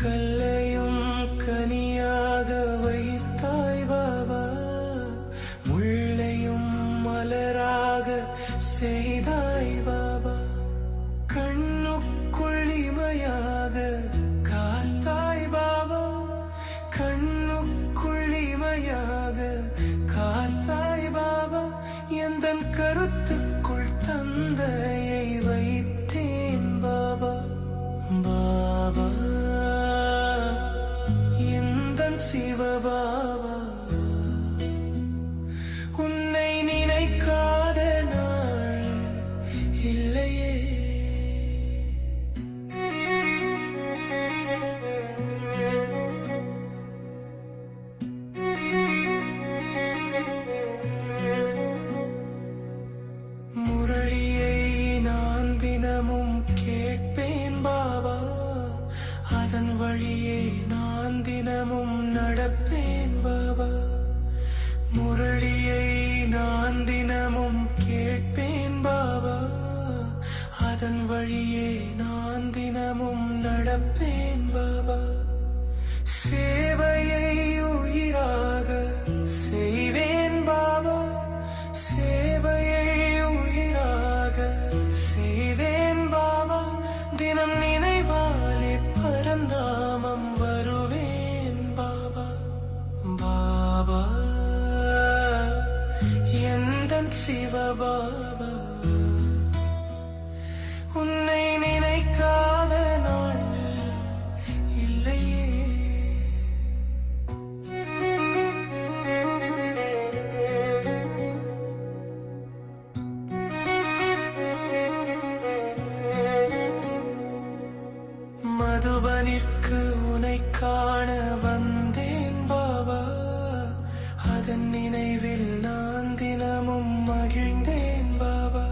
[SPEAKER 15] கல்லையும் கனியாக வைத்தாய் பாபா, முள்ளையும் மலராக செய்தாய் பாபா. கண்ணுக்குள் இமையாக காத்தாய் பாபா, கண்ணுக்குள் இமையாக காத்தாய் பாபா. எந்தன் கருத்துக்குள் தந்தையை வைத்தேன் பாபா. பாபா எந்தன் சிவ பாபா, உன்னை நினைக்காத நாள் இல்லையே. வழியே நான் தினமும் நடப்பேன் பாபா. சேவையை உயிராக செய்வேன் பாபா, சேவையை உயிராக செய்வேன் பாபா. தினம் நினைவாலே பரந்தாமம் வருவேன் பாபா. பாபா எந்தன் சிவபாபா, உன்னை நினைக்காத நாள் இல்லையே. மதுபனிற்கு உன்னை காண வந்தேன் பாபா, அதன் நினைவில் நான் தினமும் மகிழ்ந்தேன் பாபா.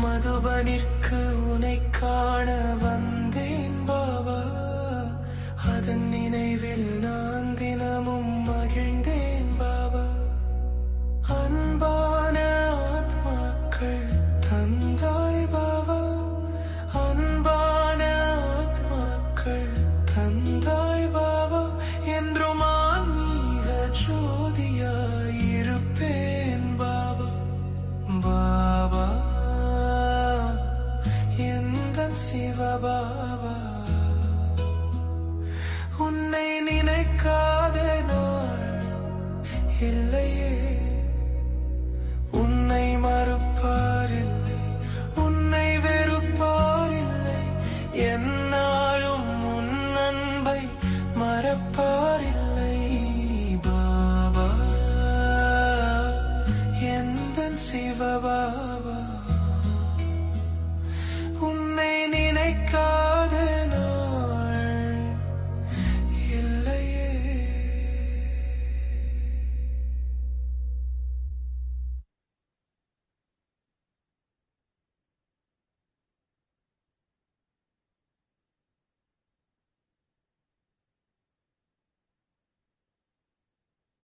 [SPEAKER 15] மதுபனிற்கு உன்னை காண வந்தேன் பாபா, அதன் நினைவில் நான் தினமும் மகிழ்ந்தேன் பாபா. அன்பான ஆத்மாக்கள் தந்தாய் பாபா, அன்பான ஆத்மாக்கள் தந்தாய் பாபா. என்றும் ஆன்மீக ஜோதியாயிருப்பேன் பாபா. பாபா எந்தன் சிவபாபா, உன்னை நினைக்காத நாள் இல்லையே. உன்னை மறுப்பாரில்லை, உன்னை வெறுப்பாரில்லை, என்னாலும் உன் அன்பை மறப்பாரில்லை. பாபா எந்தன் சிவபாபா,